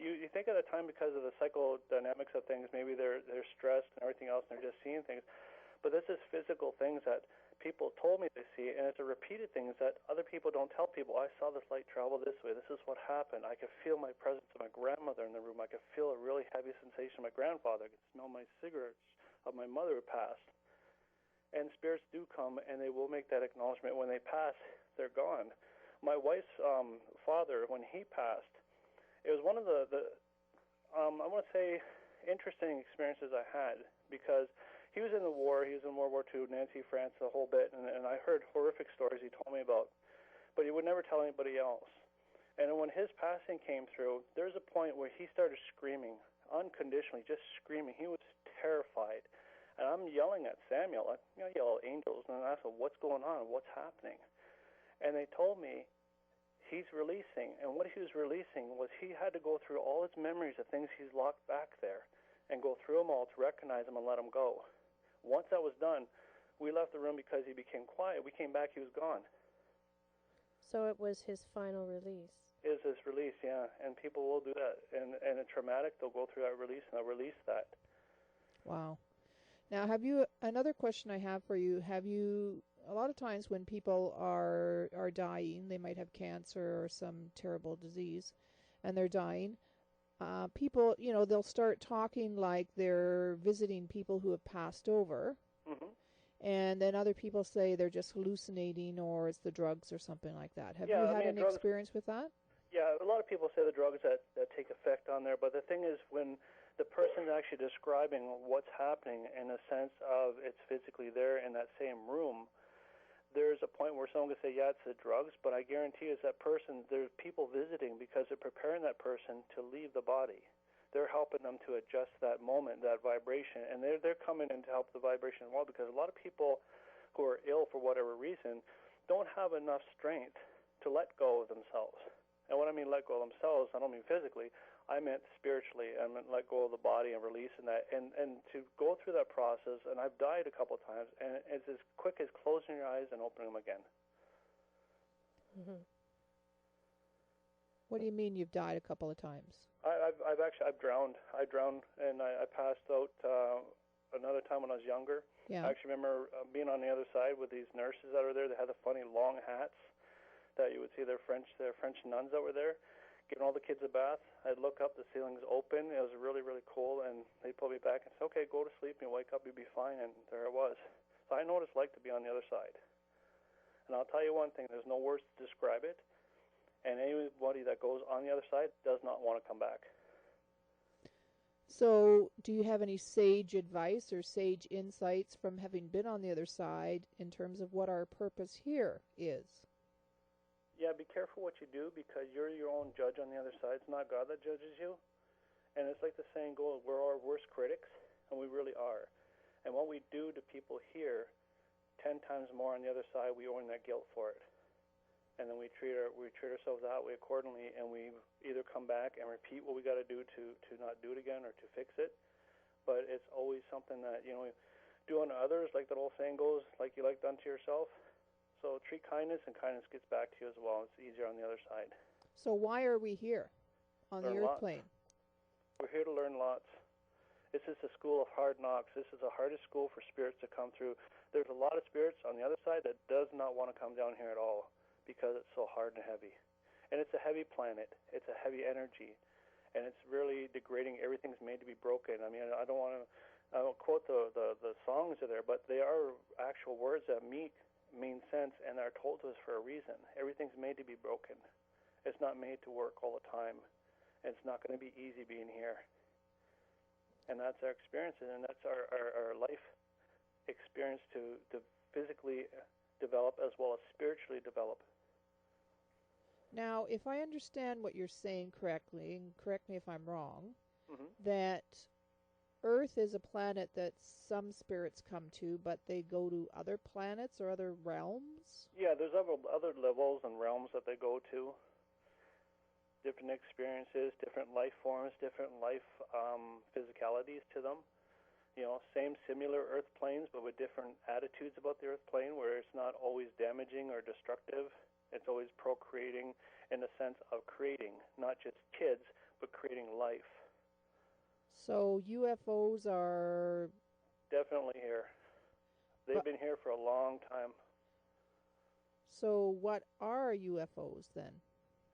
you think at a time because of the psychodynamics of things, maybe they're stressed and everything else, and they're just seeing things. But this is physical things that people told me they see, and it's a repeated things that other people don't tell people. I saw this light travel this way. This is what happened. I could feel my presence of my grandmother in the room. I could feel a really heavy sensation of my grandfather. I could smell my cigarettes of my mother who passed. And spirits do come, and they will make that acknowledgement. When they pass, they're gone. My wife's father, when he passed, it was one of the I want to say, interesting experiences I had, because he was in the war. He was in World War II, Nancy, France, the whole bit, and I heard horrific stories he told me about, but he would never tell anybody else. And when his passing came through, there's a point where he started screaming, unconditionally, just screaming. He was terrified. And I'm yelling at Samuel, I yell at angels, and I ask him, what's going on? What's happening? And they told me he's releasing, and what he was releasing was he had to go through all his memories of things he's locked back there and go through them all to recognize them and let them go. Once that was done, we left the room because he became quiet. We came back, he was gone. So it was his final release. Is his release, yeah. And people will do that. And a traumatic, they'll go through that release, and they'll release that. Wow. Now, another question I have for you, a lot of times when people are dying, they might have cancer or some terrible disease, and they're dying, people, they'll start talking like they're visiting people who have passed over, and then other people say they're just hallucinating or it's the drugs or something like that. Have you had any experience with that? Yeah, a lot of people say the drugs that take effect on there, but the thing is when the person is actually describing what's happening in a sense of it's physically there in that same room, there's a point where someone can say, yeah, it's the drugs, but I guarantee it's that person, there's people visiting because they're preparing that person to leave the body. They're helping them to adjust that moment, that vibration, and they're coming in to help the vibration as well, because a lot of people who are ill for whatever reason don't have enough strength to let go of themselves. And when I mean let go of themselves, I don't mean physically. I meant spiritually. I meant let go of the body and releasing that. And to go through that process, and I've died a couple of times, and it's as quick as closing your eyes and opening them again. Mm-hmm. What do you mean you've died a couple of times? I've drowned. I drowned, and I passed out another time when I was younger. Yeah. I actually remember being on the other side with these nurses that were there. They had the funny long hats that you would see. They're French nuns that were there, giving all the kids a bath. I'd look up, the ceiling's open. It was really, really cold, and they'd pull me back and say, okay, go to sleep, and you wake up, you'll be fine, and there it was. So I know what it's like to be on the other side. And I'll tell you one thing, there's no words to describe it, and anybody that goes on the other side does not want to come back. So, do you have any sage advice or sage insights from having been on the other side in terms of what our purpose here is? Yeah, be careful what you do, because you're your own judge on the other side. It's not God that judges you. And it's like the saying goes, we're our worst critics, and we really are. And what we do to people here, 10 times more on the other side, we own that guilt for it. And then we treat ourselves that way accordingly, and we either come back and repeat what we got to do to not do it again or to fix it. But it's always something that, do unto others, like that old saying goes, like you like done to yourself. So treat kindness, and kindness gets back to you as well. It's easier on the other side. So why are we here on the earth plane? We're here to learn lots. This is the school of hard knocks. This is the hardest school for spirits to come through. There's a lot of spirits on the other side that does not want to come down here at all, because it's so hard and heavy. And it's a heavy planet. It's a heavy energy. And it's really degrading. Everything's made to be broken. I mean, I don't quote the songs are there, but they are actual words that mean sense and are told to us for a reason. Everything's made to be broken. It's not made to work all the time. And it's not going to be easy being here. And that's our experience, and that's our life experience to physically develop as well as spiritually develop. Now, if I understand what you're saying correctly, and correct me if I'm wrong, that Earth is a planet that some spirits come to, but they go to other planets or other realms? Yeah, there's other levels and realms that they go to. Different experiences, different life forms, different life physicalities to them. Same similar Earth planes, but with different attitudes about the Earth plane, where it's not always damaging or destructive. It's always procreating in the sense of creating, not just kids, but creating life. So UFOs are... Definitely here. They've been here for a long time. So what are UFOs then?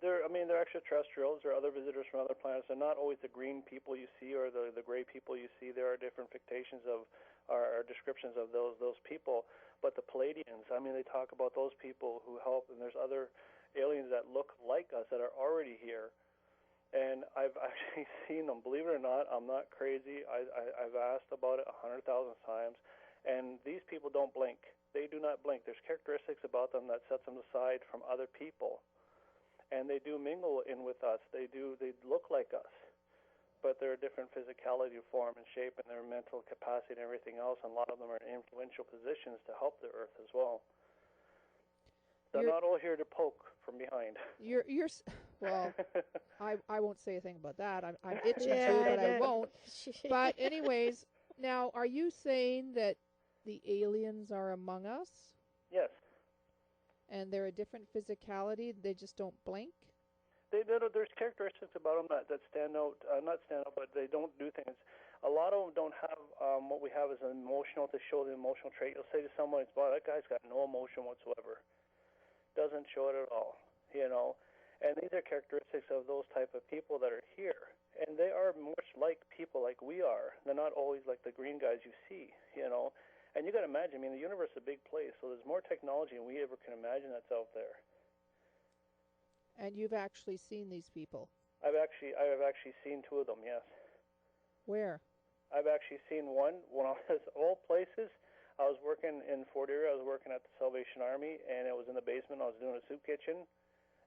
They're extraterrestrials. They're other visitors from other planets. They're not always the green people you see or the gray people you see. There are different fictions of or descriptions of those people. But the Palladians, they talk about those people who help, and there's other aliens that look like us that are already here. And I've actually seen them. Believe it or not, I'm not crazy. I've asked about it 100,000 times, and these people don't blink. They do not blink. There's characteristics about them that sets them aside from other people. And they do mingle in with us. They look like us, but they're a different physicality, form, and shape, and their mental capacity and everything else. And a lot of them are in influential positions to help the Earth as well. They're not all here to poke from behind. Well, I won't say a thing about that. I'm itching to, but I won't. But anyways, now are you saying that the aliens are among us? Yes. And they're a different physicality. They just don't blink. There's characteristics about them that stand out. Not stand out, but they don't do things. A lot of them don't have what we have as an emotional to show the emotional trait. You'll say to someone, "Wow, that guy's got no emotion whatsoever." Doesn't show it at all, And these are characteristics of those type of people that are here. And they are much like people like we are. They're not always like the green guys you see, And you got to imagine, the universe is a big place, so there's more technology than we ever can imagine that's out there. And you've actually seen these people? I have actually seen two of them, yes. Where? I've actually seen one when I was all places. I was working in Fort Erie. I was working at the Salvation Army, and it was in the basement. I was doing a soup kitchen,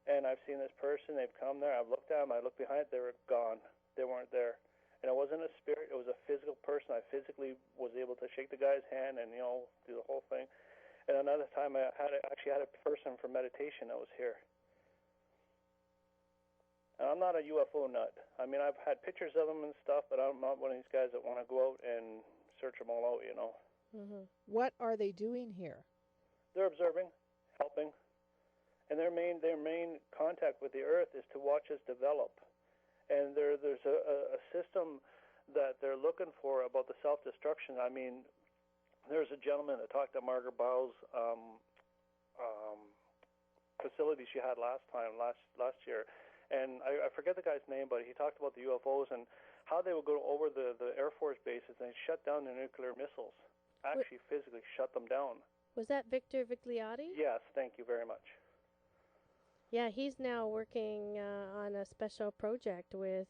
and I've seen this person. They've come there. I've looked at them. I looked behind it. They were gone. They weren't there. And it wasn't a spirit. It was a physical person. I physically was able to shake the guy's hand and, do the whole thing. And another time I actually had a person for meditation that was here. And I'm not a UFO nut. I've had pictures of them and stuff, but I'm not one of these guys that want to go out and search them all out, Mm-hmm. What are they doing here? They're observing, helping. And their main contact with the Earth is to watch us develop. And there's a system that they're looking for about the self-destruction. There's a gentleman that talked at Margaret Bowles' facility she had last year. And I forget the guy's name, but he talked about the UFOs and how they would go over the Air Force bases and shut down their nuclear missiles. Actually, physically shut them down. Was that Victor Vigliotti? Yes, thank you very much. Yeah, he's now working on a special project with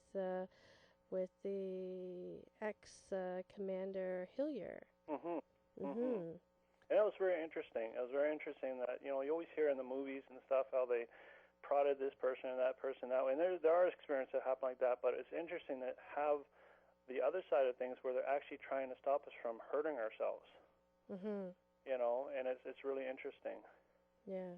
with the ex-commander Hillier. Mm-hmm. Mm-hmm. And that was very interesting. It was very interesting that, you always hear in the movies and stuff how they prodded this person and that person that way. And there are experiences that happen like that, but it's interesting to have the other side of things where they're actually trying to stop us from hurting ourselves. Mm-hmm. And it's really interesting. Yeah.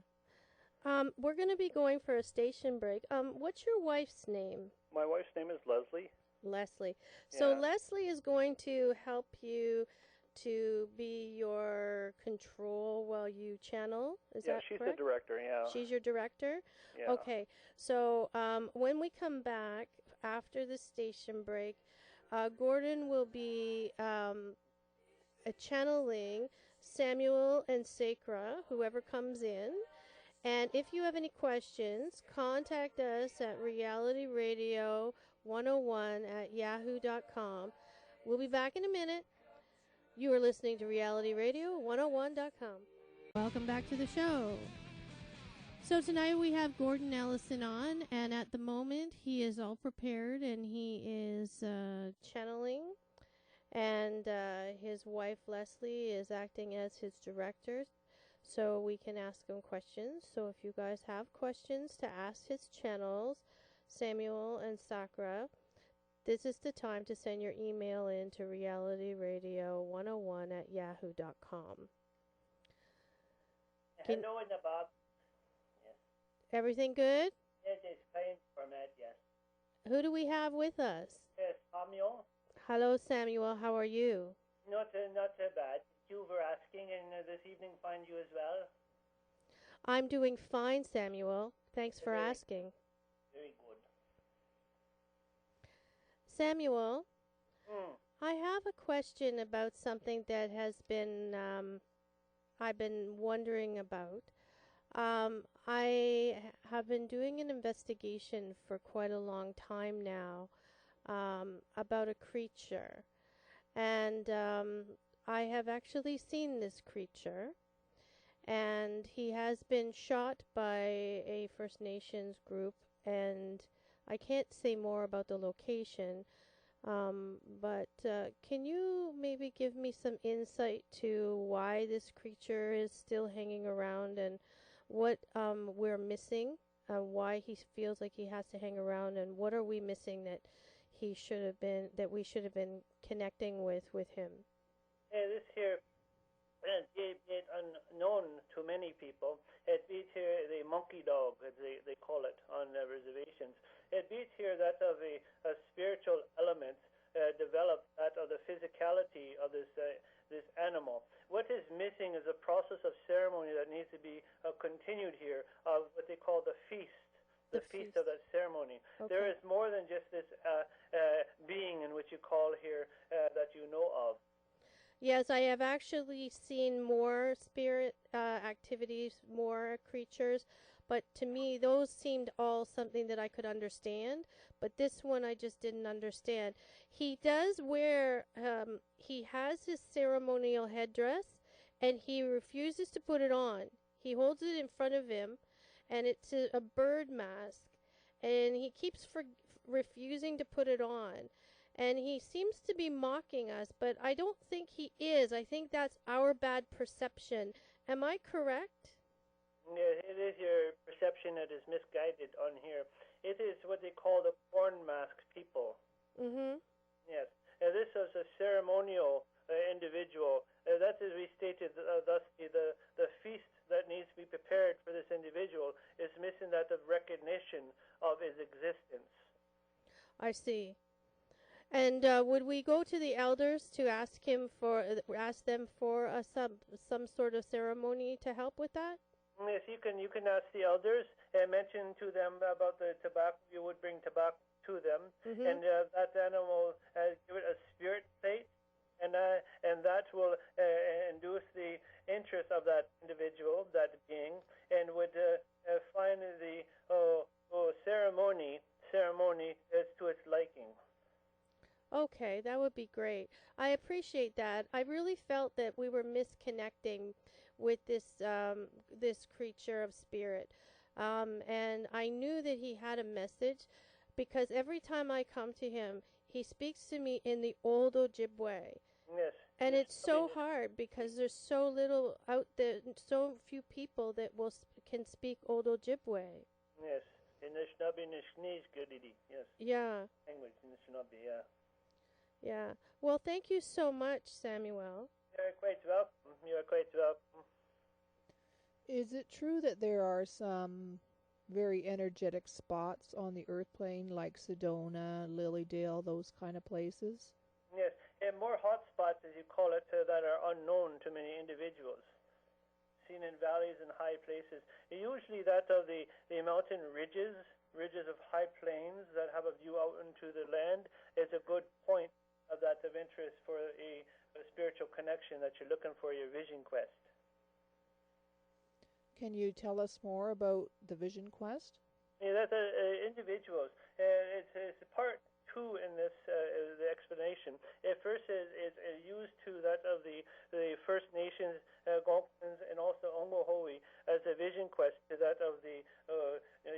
We're going to be going for a station break. What's your wife's name? My wife's name is Leslie. Leslie. So Yeah. Leslie is going to help you to be your control while you channel. Is that she's correct? the director, yeah. She's your director? Yeah. Okay. So when we come back after the station break, Gordon will be channeling Samuel and Sacra, whoever comes in. And if you have any questions, contact us at realityradio101@yahoo.com. We'll be back in a minute. You are listening to realityradio101.com. Welcome back to the show. So tonight we have Gordon Ellison on, and at the moment he is all prepared and he is Channeling. And his wife Leslie is acting as his director, so we can ask him questions. So if you guys have questions to ask his channels, Samuel and Sacra, this is the time to send your email in to realityradio101@yahoo.com. Hello in the box. Yes. Everything good? Yes, it's fine format, yes. Who do we have with us? Yes, Samuel. Hello, Samuel. How are you? Not so bad. Thank you for asking, and this evening find you as well. I'm doing fine, Samuel. Thanks for asking. Very good. Samuel, I have a question about something that has been, I've been wondering about. I have been doing an investigation for quite a long time now about a creature. And I have actually seen this creature. And he has been shot by a First Nations group, and I can't say more about the location, but can you maybe give me some insight to why this creature is still hanging around and what we're missing, why he feels like he has to hang around, and what are we missing that we should have been connecting with him? This here it unknown to many people. It beats here the monkey dog, as they call it on the reservations. It beats here that of a spiritual element developed out of the physicality of this animal. What is missing is a process of ceremony that needs to be continued here of what they call the feast. The feast of that ceremony. Okay. There is more than just this being in which you call here that you know of. Yes, I have actually seen more spirit activities, more creatures, but to me those seemed all something that I could understand, but this one I just didn't understand. He does wear, he has his ceremonial headdress, and he refuses to put it on. He holds it in front of him, and it's a bird mask, and he keeps refusing to put it on. And he seems to be mocking us, but I don't think he is. I think that's our bad perception. Am I correct? Yeah, it is your perception that is misguided on here. It is what they call the corn mask people. Mm-hmm. Yes. This is a ceremonial individual. That is restated, thus the feast that needs to be prepared for this individual is missing that of recognition of his existence. I see. And would we go to the elders to ask them for some sort of ceremony to help with that? Yes, you can ask the elders and mention to them about the tobacco. You would bring tobacco to them, and that animal give it a spirit state, and that will induce the interest of that individual, that being, and would find the ceremony as to its liking. Okay, that would be great. I appreciate that. I really felt that we were misconnecting with this creature of spirit, and I knew that he had a message, because every time I come to him, he speaks to me in the old Ojibwe. Yes. And Yes, it's so I mean, hard because there's so little out there, so few people that can speak old Ojibwe. yes. In the Shnubby and the Sneeze, goodity. Yes. Yeah, Language in the Shnubby, yeah. yeah. Well, thank you so much, Samuel. You're quite welcome. You're quite welcome. Is it true that there are some very energetic spots on the earth plane like Sedona, Lilydale, those kind of places? Yes, and more hot spots, as you call it, that are unknown to many individuals. Seen in valleys and high places. Usually that of the mountain ridges of high plains that have a view out into the land is a good point of that of interest for a spiritual connection that you're looking for your vision quest. Can you tell us more about the vision quest? Yeah, that's individuals. It's part two in this the explanation. It first is used to that of the First Nations, Algonquins, and also Ongohoe as a vision quest to that of the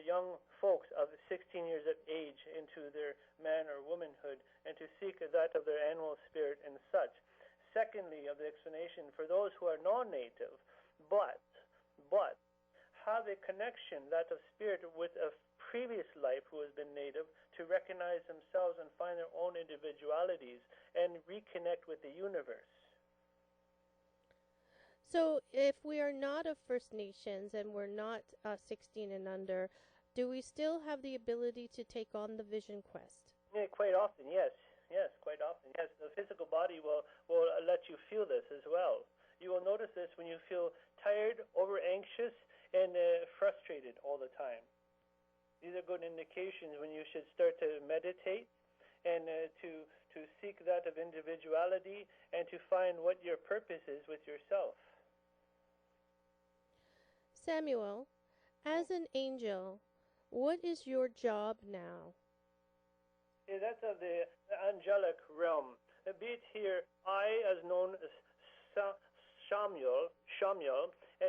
young folks of 16 years of age into their man or womanhood, and to seek that of their animal spirit and such. Secondly, of the explanation for those who are non-native, but have a connection, that of spirit, with a previous life who has been native, to recognize themselves and find their own individualities and reconnect with the universe. So, if we are not of First Nations and we're not 16 and under, do we still have the ability to take on the vision quest? Yeah, quite often, yes. Yes, quite often. Yes, the physical body will let you feel this as well. You will notice this when you feel tired, over anxious, and frustrated all the time. These are good indications when you should start to meditate and to seek that of individuality and to find what your purpose is with yourself. Samuel, as an angel, what is your job now? Yeah, that's of the angelic realm. Be it here, I, as known as Shamiel,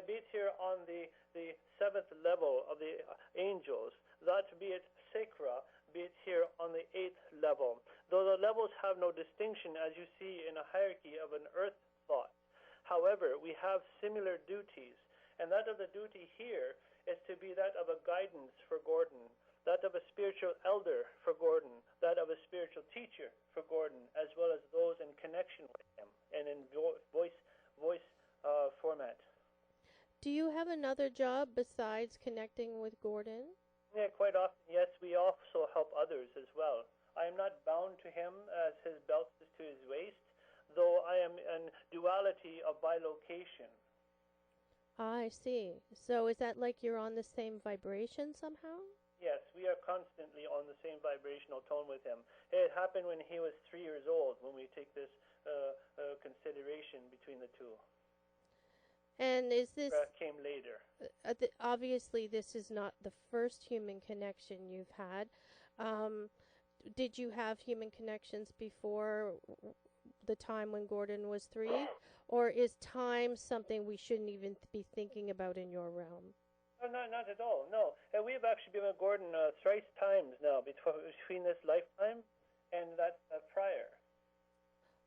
be it here on the seventh level of the angels, that be it Sacra, be it here on the eighth level. Though the levels have no distinction, as you see in a hierarchy of an earth thought. However, we have similar duties, and that of the duty here is to be that of a guidance for Gordon, that of a spiritual elder for Gordon, that of a spiritual teacher for Gordon, as well as those in connection with him and in voice format. Do you have another job besides connecting with Gordon? Yeah, quite often, yes, we also help others as well. I am not bound to him as his belt is to his waist, though I am in duality of bilocation. I see. So is that like you're on the same vibration somehow? Yes, we are constantly on the same vibrational tone with him. It happened when he was 3 years old, when we take this consideration between the two. And is this... came later. Obviously, this is not the first human connection you've had. Did you have human connections before the time when Gordon was 3? Or is time something we shouldn't even be thinking about in your realm? No, not at all, no. We've actually been with Gordon thrice times now between this lifetime and that prior.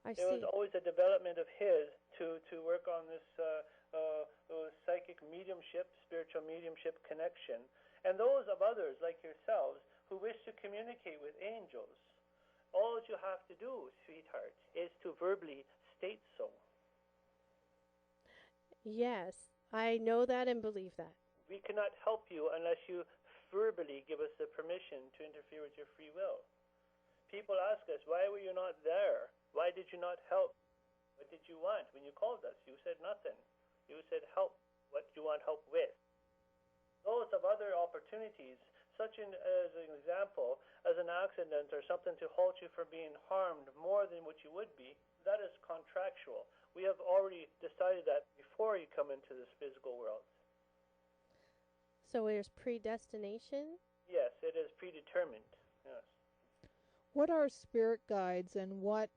I see. There was always a development of his to work on this psychic mediumship, spiritual mediumship connection, and those of others like yourselves who wish to communicate with angels. All that you have to do, sweetheart, is to verbally state so. Yes, I know that and believe that. We cannot help you unless you verbally give us the permission to interfere with your free will. People ask us, why were you not there? Why did you not help? What did you want when you called us? You said nothing. You said help. What do you want help with? Those of other opportunities, such as an example, as an accident or something to halt you from being harmed more than what you would be, that is contractual. We have already decided that before you come into this physical world. So there's predestination? Yes, it is predetermined. Yes. What are spirit guides and what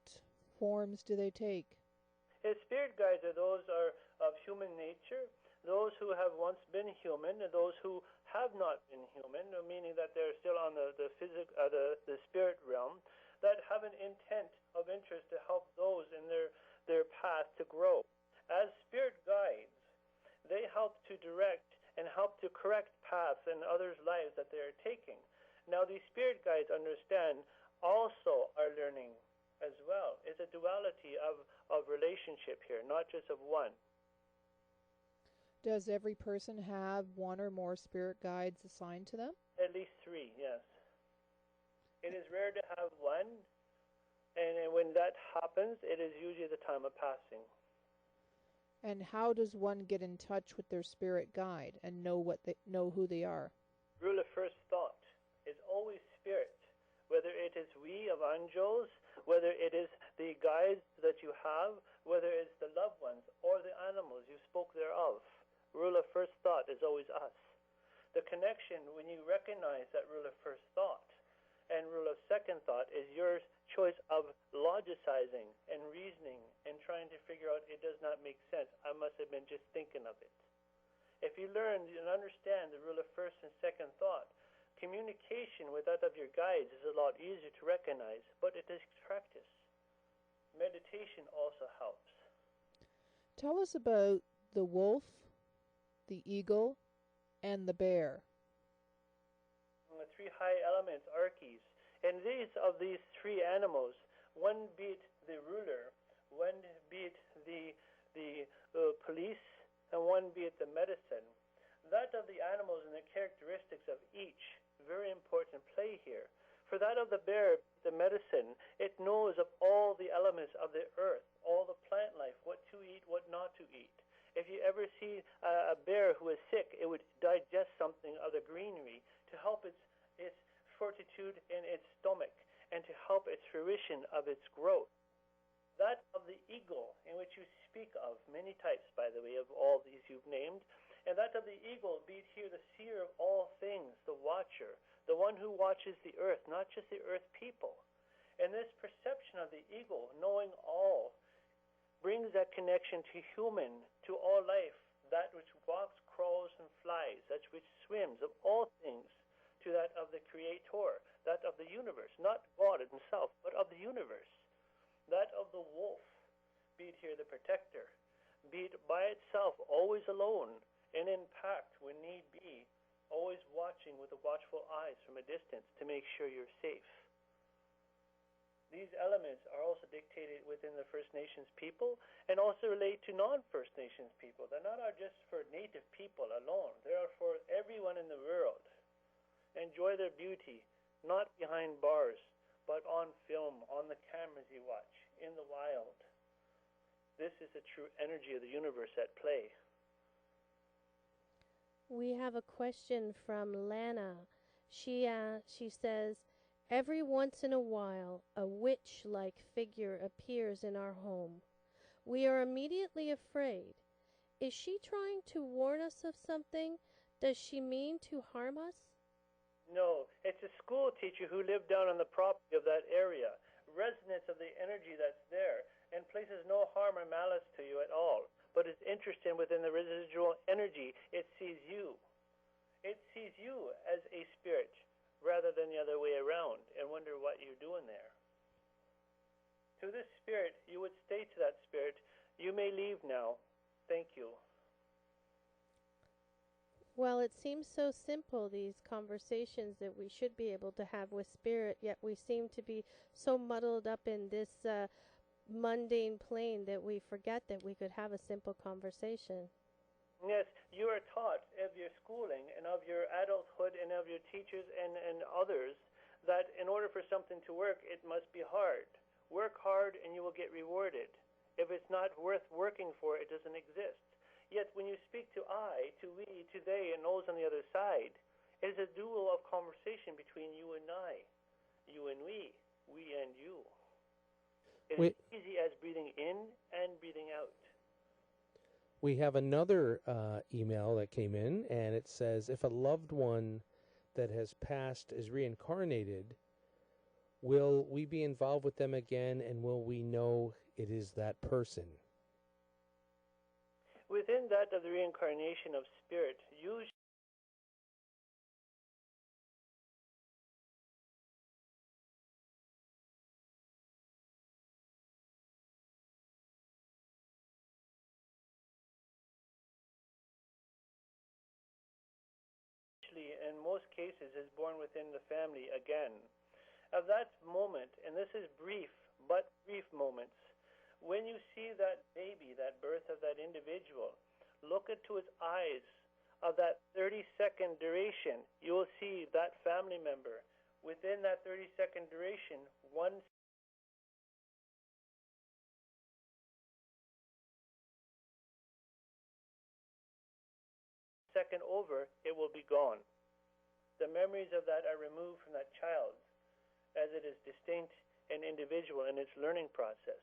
forms do they take? His spirit guides are those of human nature, those who have once been human, and those who have not been human, meaning that they're still on the spirit realm. that have an intent of interest to help those in their path to grow. As spirit guides, they help to direct and help to correct paths in others' lives that they are taking. Now, these spirit guides understand also are learning as well. It's a duality of relationship here, not just of one. Does every person have one or more spirit guides assigned to them? At least 3, yes. It is rare to have one, and when that happens, it is usually the time of passing. And how does one get in touch with their spirit guide and know who they are? Rule of first thought is always spirit, whether it is we of angels, whether it is the guides that you have, whether it's the loved ones or the animals you spoke thereof. Rule of first thought is always us. The connection, when you recognize that rule of first thought and rule of second thought, is your choice of logicizing and reasoning and trying to figure out it does not make sense. I must have been just thinking of it. If you learn and understand the rule of first and second thought, communication with that of your guides is a lot easier to recognize, but it takes practice. Meditation also helps. Tell us about the wolf, the eagle, and the bear. The 3 high elements, archees. And these 3 animals, one beat the ruler, one beat the police, and one beat the medicine. That of the animals and the characteristics of each, very important play here. For that of the bear, the medicine, it knows of all the elements of the earth, all the plant life, what to eat, what not to eat. If you ever see a bear who is sick, it would digest something of the greenery to help its fortitude in its stomach and to help its fruition of its growth. That of the eagle, in which you speak of, many types, by the way, of all these you've named, and that of the eagle, be it here the seer of all things, the watcher, the one who watches the earth, not just the earth people. And this perception of the eagle, knowing all, brings that connection to human, to all life, that which walks, crawls, and flies, that which swims, of all things, to that of the Creator, that of the universe, not God himself, but of the universe. That of the wolf, be it here the protector, be it by itself, always alone, and in pact when need be, always watching with the watchful eyes from a distance to make sure you're safe. These elements are also dictated within the First Nations people and also relate to non-First Nations people. They're not just for Native people alone. They are for everyone in the world. Enjoy their beauty, not behind bars, but on film, on the cameras you watch, in the wild. This is the true energy of the universe at play. We have a question from Lana. She says, every once in a while, a witch-like figure appears in our home. We are immediately afraid. Is she trying to warn us of something? Does she mean to harm us? No, it's a school teacher who lived down on the property of that area, resonance of the energy that's there, and places no harm or malice to you at all, but is interested within the residual energy. It sees you. It sees you as a spirit rather than the other way around and wonder what you're doing there. To this spirit, you would say to that spirit, you may leave now. Thank you. Well, it seems so simple, these conversations that we should be able to have with spirit, yet we seem to be so muddled up in this mundane plane that we forget that we could have a simple conversation. Yes, you are taught of your schooling and of your adulthood and of your teachers and others that in order for something to work, it must be hard. Work hard and you will get rewarded. If it's not worth working for, it doesn't exist. Yet when you speak to I, to we, to they, and those on the other side, it is a duel of conversation between you and I, you and we and you. It is easy as breathing in and breathing out. We have another email that came in, and it says, if a loved one that has passed is reincarnated, will we be involved with them again, and will we know it is that person? Within that of the reincarnation of spirit, usually usually, in most cases, is born within the family again. Of that moment, and this is brief, but brief moments, when you see that baby, that birth of that individual, look into its eyes of that 30-second duration, you will see that family member. Within that 30-second duration, 1 second over, it will be gone. The memories of that are removed from that child, as it is distinct and individual in its learning process.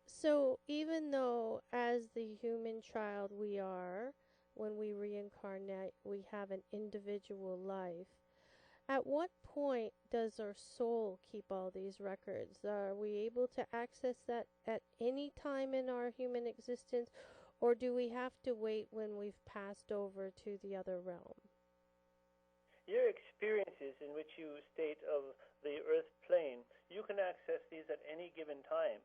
So even though as the human child we are, when we reincarnate, we have an individual life, at what point does our soul keep all these records? Are we able to access that at any time in our human existence, or do we have to wait when we've passed over to the other realm? Your experiences in which you state of the earth plane, you can access these at any given time.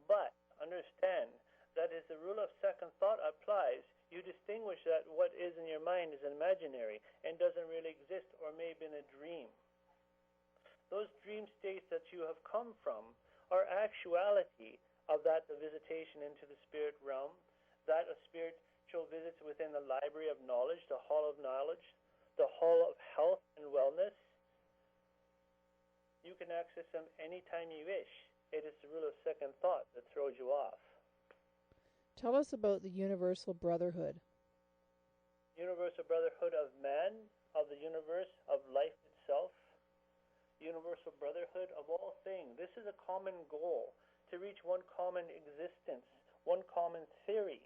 But understand that as the rule of second thought applies, you distinguish that what is in your mind is imaginary and doesn't really exist or may have been a dream. Those dream states that you have come from are actuality of that the visitation into the spirit realm, that a spiritual visits within the library of knowledge, the hall of knowledge, the hall of health and wellness. You can access them anytime you wish. It is the rule of second thought that throws you off. Tell us about the universal brotherhood. Universal brotherhood of man, of the universe, of life itself. Universal brotherhood of all things. This is a common goal, to reach one common existence, one common theory.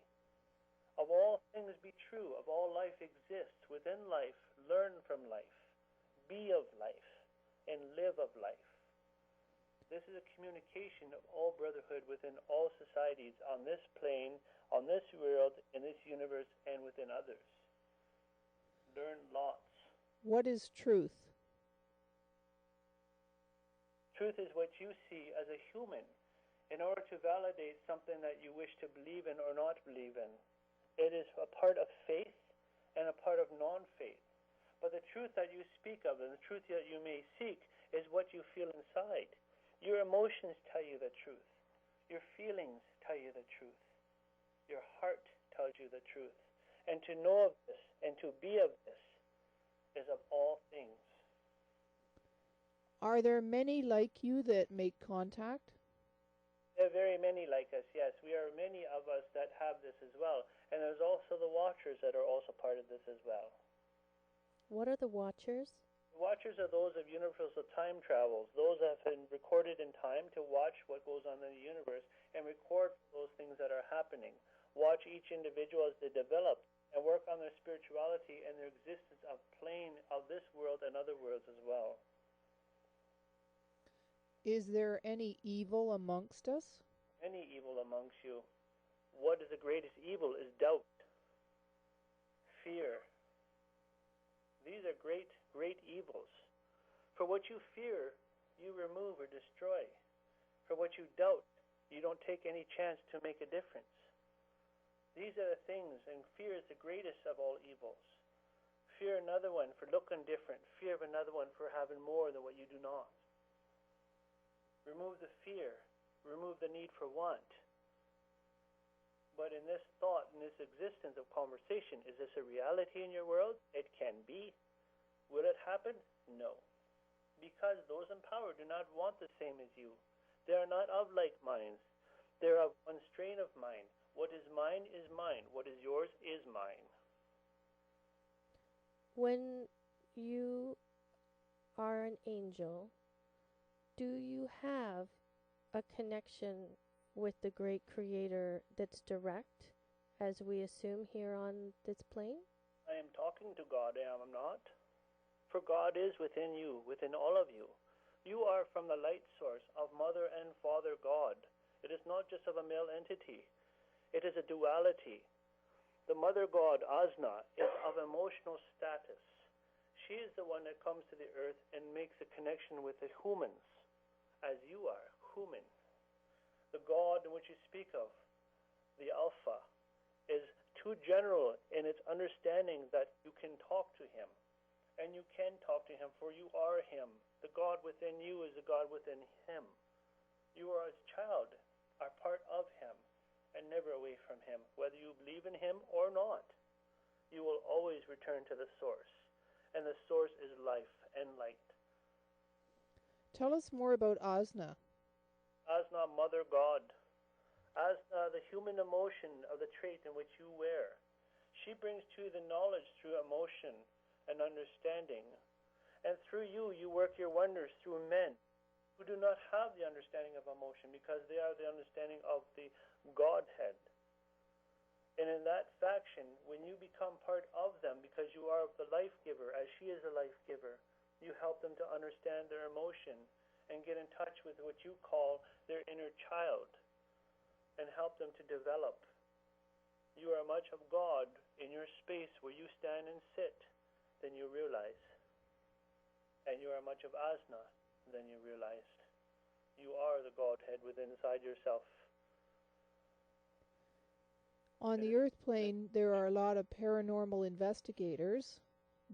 Of all things be true, of all life exists within life, learn from life, be of life, and live of life. This is a communication of all brotherhood within all societies on this plane, on this world, in this universe, and within others. Learn lots. What is truth? Truth is what you see as a human in order to validate something that you wish to believe in or not believe in. It is a part of faith and a part of non-faith. But the truth that you speak of and the truth that you may seek is what you feel inside. Your emotions tell you the truth. Your feelings tell you the truth. Your heart tells you the truth. And to know of this and to be of this is of all things. Are there many like you that make contact? There are very many like us, yes. We are many of us that have this as well. And there's also the Watchers that are also part of this as well. What are the Watchers? The Watchers are those of universal time travels, those that have been recorded in time to watch what goes on in the universe and record those things that are happening. Watch each individual as they develop and work on their spirituality and their existence of plane of this world and other worlds as well. Is there any evil amongst us? Any evil amongst you. What is the greatest evil is doubt, fear. These are great, great evils. For what you fear, you remove or destroy. For what you doubt, you don't take any chance to make a difference. These are the things, and fear is the greatest of all evils. Fear another one for looking different. Fear of another one for having more than what you do not. Remove the fear. Remove the need for want. But in this thought, in this existence of conversation, is this a reality in your world? It can be. Will it happen? No. Because those in power do not want the same as you. They are not of like minds. They are of one strain of mind. What is mine is mine. What is yours is mine. When you are an angel, do you have a connection with the great creator that's direct, as we assume here on this plane? I am talking to God, am I not? For God is within you, within all of you. You are from the light source of Mother and Father God. It is not just of a male entity. It is a duality. The Mother God, Asna, is of emotional status. She is the one that comes to the earth and makes a connection with the humans, as you are, human. The God in which you speak of, the Alpha, is too general in its understanding that you can talk to him. And you can talk to him, for you are him. The God within you is the God within him. You are his child, are part of him, and never away from him. Whether you believe in him or not, you will always return to the source. And the source is life and light. Tell us more about Asna. Asna, Mother God. Asna, the human emotion of the trait in which you wear. She brings to you the knowledge through emotion and understanding. And through you, you work your wonders through men who do not have the understanding of emotion because they are the understanding of the Godhead. And in that faction, when you become part of them because you are the life giver, as she is a life giver, you help them to understand their emotion and get in touch with what you call their inner child and help them to develop. You are much of God in your space where you stand and sit than you realize. And you are much of Asna than you realized. You are the Godhead within inside yourself. On the earth plane, there are a lot of paranormal investigators.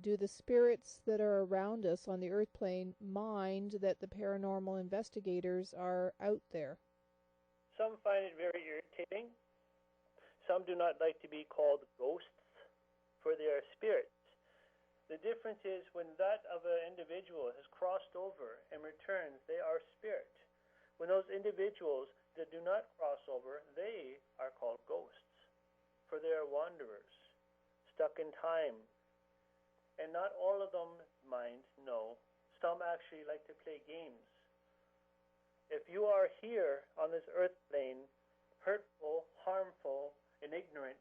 Do the spirits that are around us on the earth plane mind that the paranormal investigators are out there? Some find it very irritating. Some do not like to be called ghosts, for they are spirits. The difference is when that of an individual has crossed over and returns, they are spirit. When those individuals that do not cross over, they are called ghosts, for they are wanderers, stuck in time. And not all of them mind, no. Some actually like to play games. If you are here on this earth plane, hurtful, harmful, and ignorant,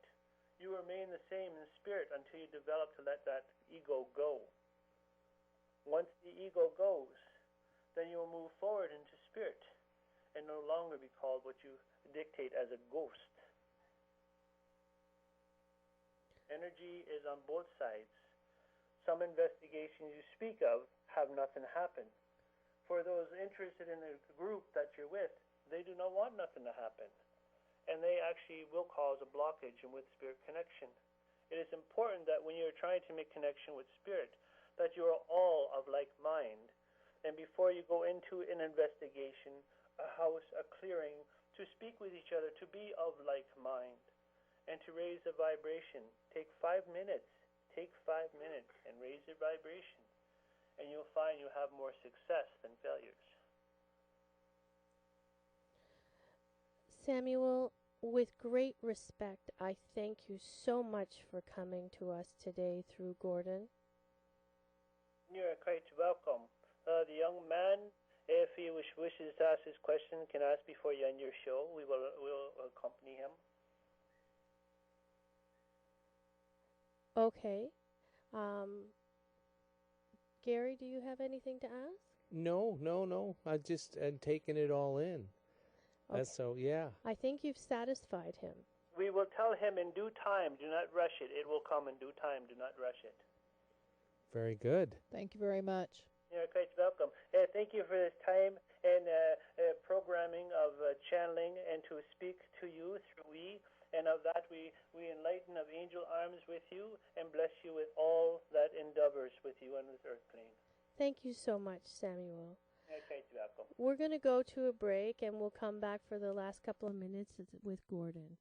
you remain the same in spirit until you develop to let that ego go. Once the ego goes, then you will move forward into spirit and no longer be called what you dictate as a ghost. Energy is on both sides. Some investigations you speak of have nothing happen. For those interested in the group that you're with, they do not want nothing to happen. And they actually will cause a blockage in with spirit connection. It is important that when you're trying to make connection with spirit, that you are all of like mind. And before you go into an investigation, a house, a clearing, to speak with each other, to be of like mind, and to raise the vibration. Take 5 minutes. Take 5 minutes and raise your vibration. And you'll find you have more success than failures. Samuel, with great respect, I thank you so much for coming to us today through Gordon. You're quite welcome. The young man, if he wishes to ask his question, can ask before you end your show. We'll accompany him. Okay. Gary, do you have anything to ask? No. I just am taking it all in. Okay. So, yeah. I think you've satisfied him. We will tell him in due time. Do not rush it. It will come in due time. Do not rush it. Very good. Thank you very much. You're quite welcome. Thank you for this time and programming of channeling and to speak to you through we. And of that we enlighten of angel arms with you and bless you with all that endeavors with you on this earth plane. Thank you so much, Samuel. You're quite welcome. We're going to go to a break and we'll come back for the last couple of minutes with Gordon.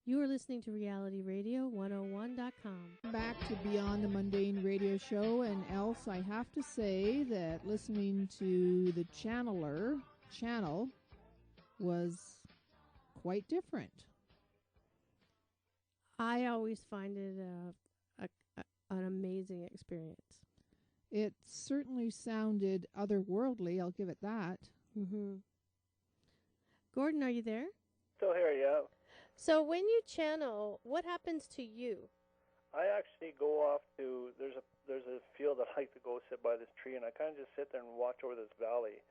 You are listening to Reality Radio 101.com. Back to Beyond the Mundane radio show, and Else, I have to say that listening to the channel was quite different. I always find it an amazing experience. It certainly sounded otherworldly, I'll give it that. Mm-hmm. Gordon, are you there? Still here, yeah. So when you channel, what happens to you? I actually go off to there's a field I like to go sit by this tree, and I kind of just sit there and watch over this valley.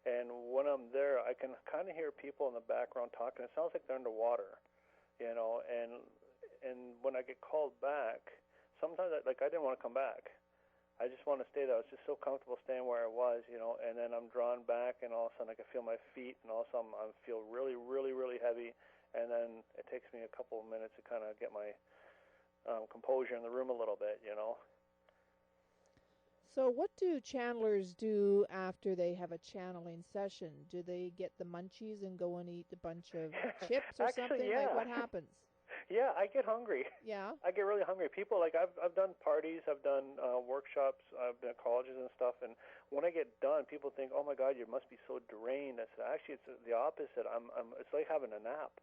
And when I'm there, I can kind of hear people in the background talking. It sounds like they're underwater, you know. And when I get called back, sometimes I didn't want to come back. I just want to stay there. I was just so comfortable staying where I was, you know. And then I'm drawn back, and all of a sudden I can feel my feet, and all of a sudden I feel really, really, really heavy. and then it takes me a couple of minutes to kind of get my composure in the room a little bit, you know. So what do channelers do after they have a channeling session? Do they get the munchies and go and eat a bunch of chips or Actually, something? yeah. Like, what happens? Yeah, I get hungry. Yeah. I get really hungry. People, like, I've done parties, I've done workshops, I've been at colleges and stuff, and when I get done, people think, "Oh my God, you must be so drained." I said, actually, it's the opposite. It's like having a nap,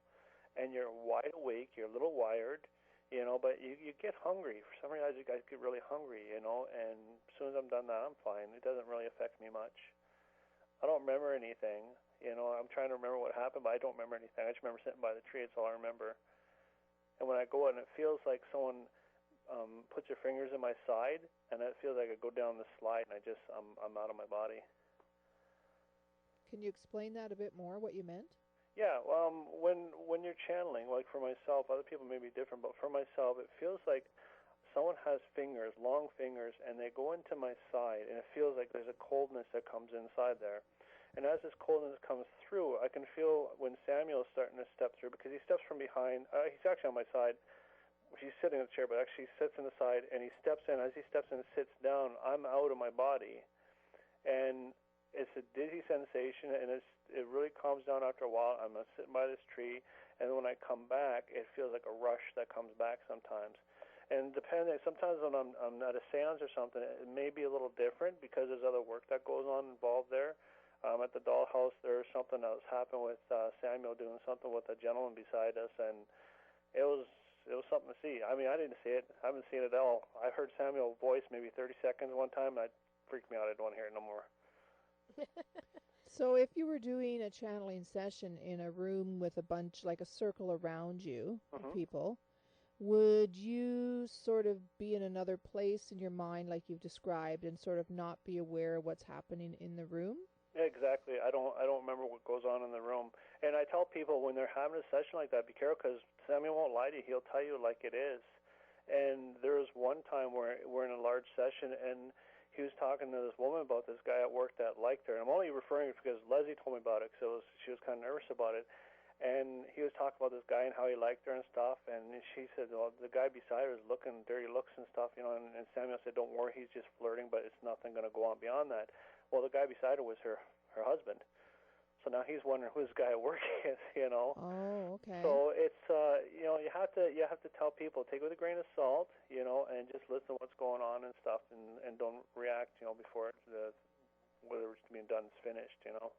and you're wide awake, you're a little wired, you know, but you get hungry. For some reason, you guys get really hungry, you know, and as soon as I'm done that, I'm fine. It doesn't really affect me much. I don't remember anything, you know. I'm trying to remember what happened, but I don't remember anything. I just remember sitting by the tree. That's all I remember. And when I go out and it feels like someone puts their fingers in my side, and it feels like I go down the slide, and I'm out of my body. Can you explain that a bit more, what you meant? Yeah, when you're channeling, like for myself, other people may be different, but for myself, it feels like someone has fingers, long fingers, and they go into my side, and it feels like there's a coldness that comes inside there. And as this coldness comes through, I can feel when Samuel's starting to step through, because he steps from behind. He's actually on my side. He's sitting in the chair, but actually he sits in the side, and he steps in. As he steps in and sits down, I'm out of my body. And it's a dizzy sensation, and it really calms down after a while. I'm sitting by this tree, and when I come back, it feels like a rush that comes back sometimes. And sometimes when I'm at a seance or something, it may be a little different because there's other work that goes on involved there. At the dollhouse, there's something that was happening with Samuel doing something with a gentleman beside us, and it was something to see. I mean, I didn't see it. I haven't seen it at all. I heard Samuel's voice maybe 30 seconds one time, and it freaked me out. I didn't want to hear it no more. So if you were doing a channeling session in a room with a bunch, like a circle around you, of people, would you sort of be in another place in your mind like you've described and sort of not be aware of what's happening in the room? Yeah, exactly. I don't remember what goes on in the room. And I tell people when they're having a session like that, be careful, because Samuel won't lie to you. He'll tell you like it is. And there was one time where we're in a large session, and he was talking to this woman about this guy at work that liked her. And I'm only referring because Leslie told me about it, because she was kind of nervous about it. And he was talking about this guy and how he liked her and stuff. And she said, well, the guy beside her was looking dirty looks and stuff, you know. And Samuel said, don't worry, he's just flirting, but it's nothing going to go on beyond that. Well, the guy beside her was her husband. So now he's wondering who this guy at work is, you know. Oh, okay. So it's you know, you have to tell people, take it with a grain of salt, you know, and just listen to what's going on and stuff, and don't react, you know, before whether it's being done is finished, you know.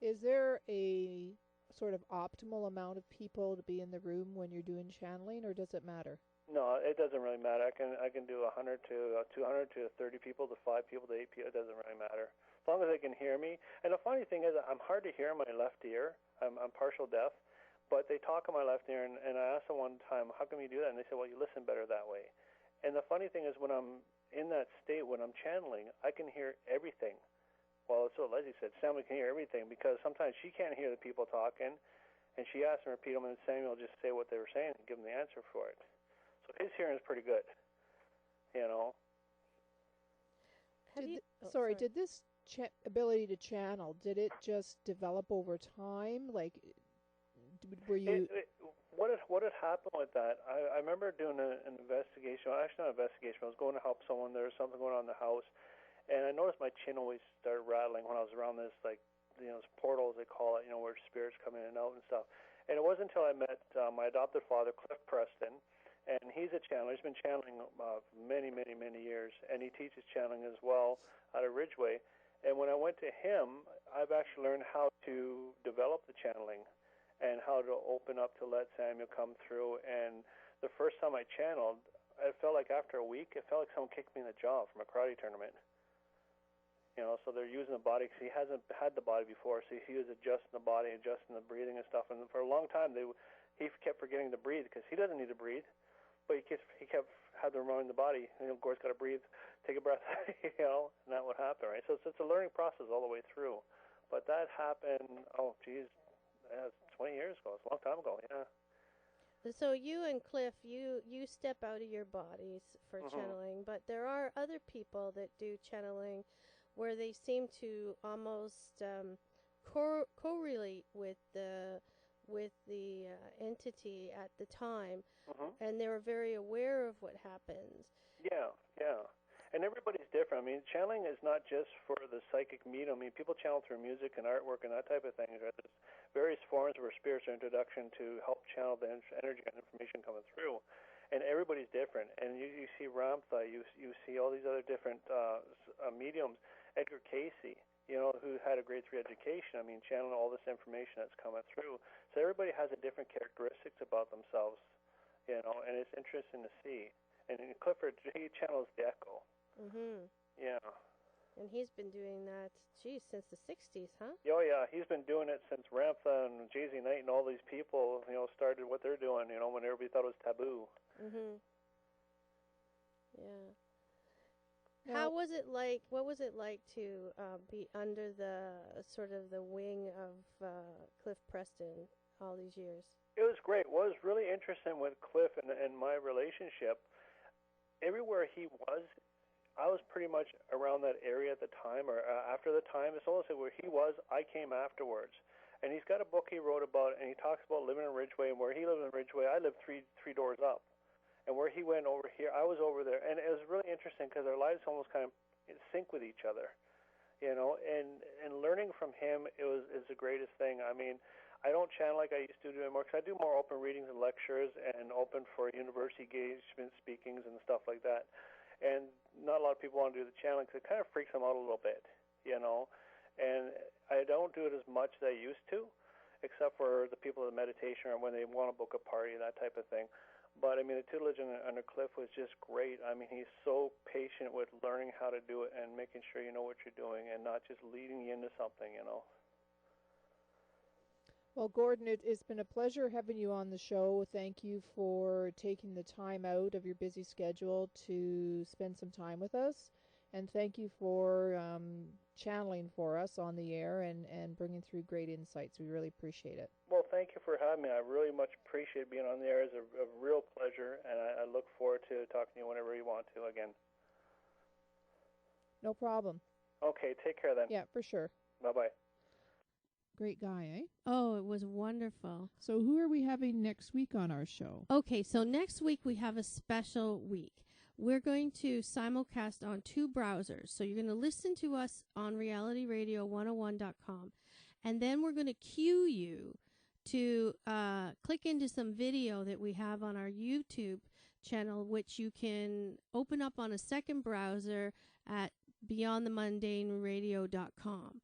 Is there a sort of optimal amount of people to be in the room when you're doing channeling, or does it matter? No, it doesn't really matter. I can do 100 to 200 to 30 people to 5 people to 8 people. It doesn't really matter as long as they can hear me. And the funny thing is, I'm hard to hear in my left ear. I'm partial deaf, but they talk in my left ear. And I asked them one time, how come you do that? And they said, well, you listen better that way. And the funny thing is, when I'm in that state, when I'm channeling, I can hear everything. Well, that's what Leslie said. Samuel can hear everything, because sometimes she can't hear the people talking, and she asked them to repeat them, and Samuel will just say what they were saying and give them the answer for it. So his hearing is pretty good, you know. Did this ability to channel, did it just develop over time? Like, were you... What had happened with that, I remember doing an investigation. Well, actually, not an investigation. I was going to help someone. There was something going on in the house. And I noticed my chin always started rattling when I was around this, like, you know, this portal, as they call it, you know, where spirits come in and out and stuff. And it wasn't until I met my adopted father, Cliff Preston, and he's a channeler. He's been channeling many, many, many years, and he teaches channeling as well out of Ridgeway. And when I went to him, I've actually learned how to develop the channeling and how to open up to let Samuel come through. And the first time I channeled, it felt like after a week, it felt like someone kicked me in the jaw from a karate tournament. You know, so they're using the body because he hasn't had the body before, so he was adjusting the body, adjusting the breathing and stuff. And for a long time, he kept forgetting to breathe because he doesn't need to breathe, but he kept had to remind the body, you know, Gore's got to breathe, take a breath, you know, and that would happen, right? So it's a learning process all the way through. But that happened, 20 years ago. It's a long time ago, yeah. So you and Cliff, you step out of your bodies for channeling, but there are other people that do channeling where they seem to almost correlate with the with the entity at the time, Mm-hmm. and they were very aware of what happens. Yeah, yeah. And everybody's different. I mean, channeling is not just for the psychic medium. I mean, people channel through music and artwork and that type of thing. There's various forms where spirits are introduction to help channel the energy and information coming through. And everybody's different. And you see Ramtha, you see all these other different mediums. Edgar Casey, you know, who had a grade 3 education. I mean, channeling all this information that's coming through. So everybody has a different characteristics about themselves, you know, and it's interesting to see. And Clifford, he channels the echo. Mm-hmm. Yeah. And he's been doing that, since the 60s, huh? Oh, yeah. He's been doing it since Ramtha and Jay-Z Knight and all these people, you know, started what they're doing, you know, when everybody thought it was taboo. Mm-hmm. Yeah. Now, What was it like to be under the sort of the wing of Cliff Preston all these years? It was great. What was really interesting with Cliff and my relationship, everywhere he was, I was pretty much around that area at the time or after the time. It's almost like where he was, I came afterwards. And he's got a book he wrote about, and he talks about living in Ridgeway, and where he lived in Ridgeway, I lived three doors up. And where he went over here, I was over there. And it was really interesting because our lives almost kind of in sync with each other, you know. And learning from him is the greatest thing. I mean, I don't channel like I used to do anymore because I do more open readings and lectures and open for university engagement speakings and stuff like that. And not a lot of people want to do the channeling because it kind of freaks them out a little bit, you know. And I don't do it as much as I used to, except for the people in meditation or when they want to book a party, that type of thing. But, I mean, the tutelage under Cliff was just great. I mean, he's so patient with learning how to do it and making sure you know what you're doing and not just leading you into something, you know. Well, Gordon, it's been a pleasure having you on the show. Thank you for taking the time out of your busy schedule to spend some time with us. And thank you for channeling for us on the air and bringing through great insights. We really appreciate it. Well, thank you for having me. I really much appreciate being on the air. It's a real pleasure, and I look forward to talking to you whenever you want to again. No problem. Okay, take care then. Yeah, for sure. Bye-bye. Great guy, eh? Oh, it was wonderful. So who are we having next week on our show? Okay, so next week we have a special week. We're going to simulcast on 2 browsers. So you're going to listen to us on realityradio101.com. And then we're going to cue you to click into some video that we have on our YouTube channel, which you can open up on a second browser at beyondthemundaneradio.com.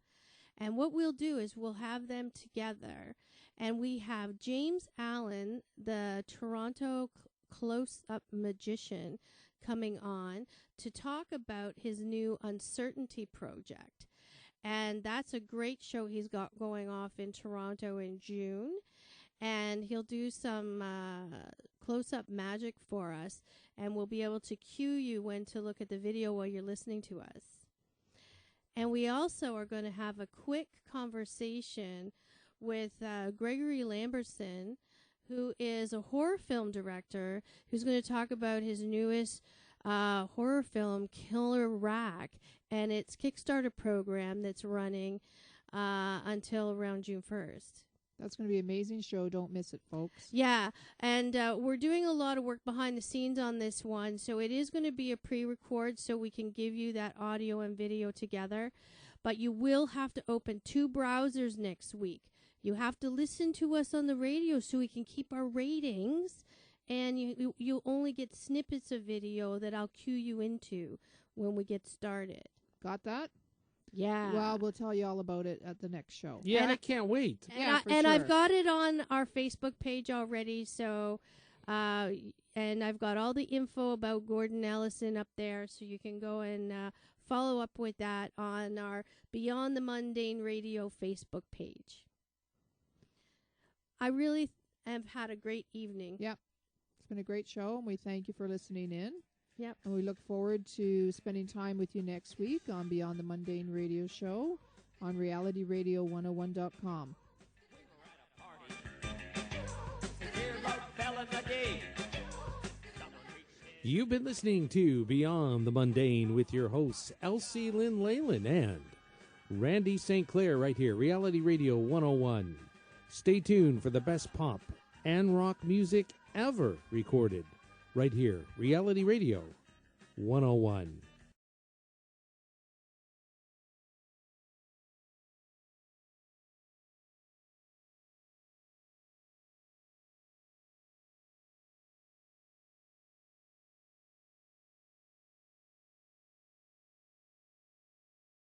And what we'll do is we'll have them together. And we have James Allen, the Toronto close-up magician, coming on to talk about his new Uncertainty project. And that's a great show he's got going off in Toronto in June. And he'll do some close-up magic for us. And we'll be able to cue you when to look at the video while you're listening to us. And we also are going to have a quick conversation with Gregory Lamberson, who is a horror film director, who's going to talk about his newest horror film, Killer Rack, and its Kickstarter program that's running until around June 1st. That's going to be an amazing show. Don't miss it, folks. Yeah, and we're doing a lot of work behind the scenes on this one, so it is going to be a pre-record so we can give you that audio and video together. But you will have to open 2 browsers next week. You have to listen to us on the radio so we can keep our ratings, and you'll only get snippets of video that I'll cue you into when we get started. Got that? Yeah. Well, we'll tell you all about it at the next show. Yeah, I can't wait. And I've got it on our Facebook page already, so and I've got all the info about Gordon Ellison up there, so you can go and follow up with that on our Beyond the Mundane Radio Facebook page. I really have had a great evening. Yep. It's been a great show, and we thank you for listening in. Yep. And we look forward to spending time with you next week on Beyond the Mundane Radio Show on realityradio101.com. You've been listening to Beyond the Mundane with your hosts, Elsie Lynn Leyland and Randi St. right here, Reality Radio 101. Stay tuned for the best pop and rock music ever recorded. Right here, Reality Radio 101.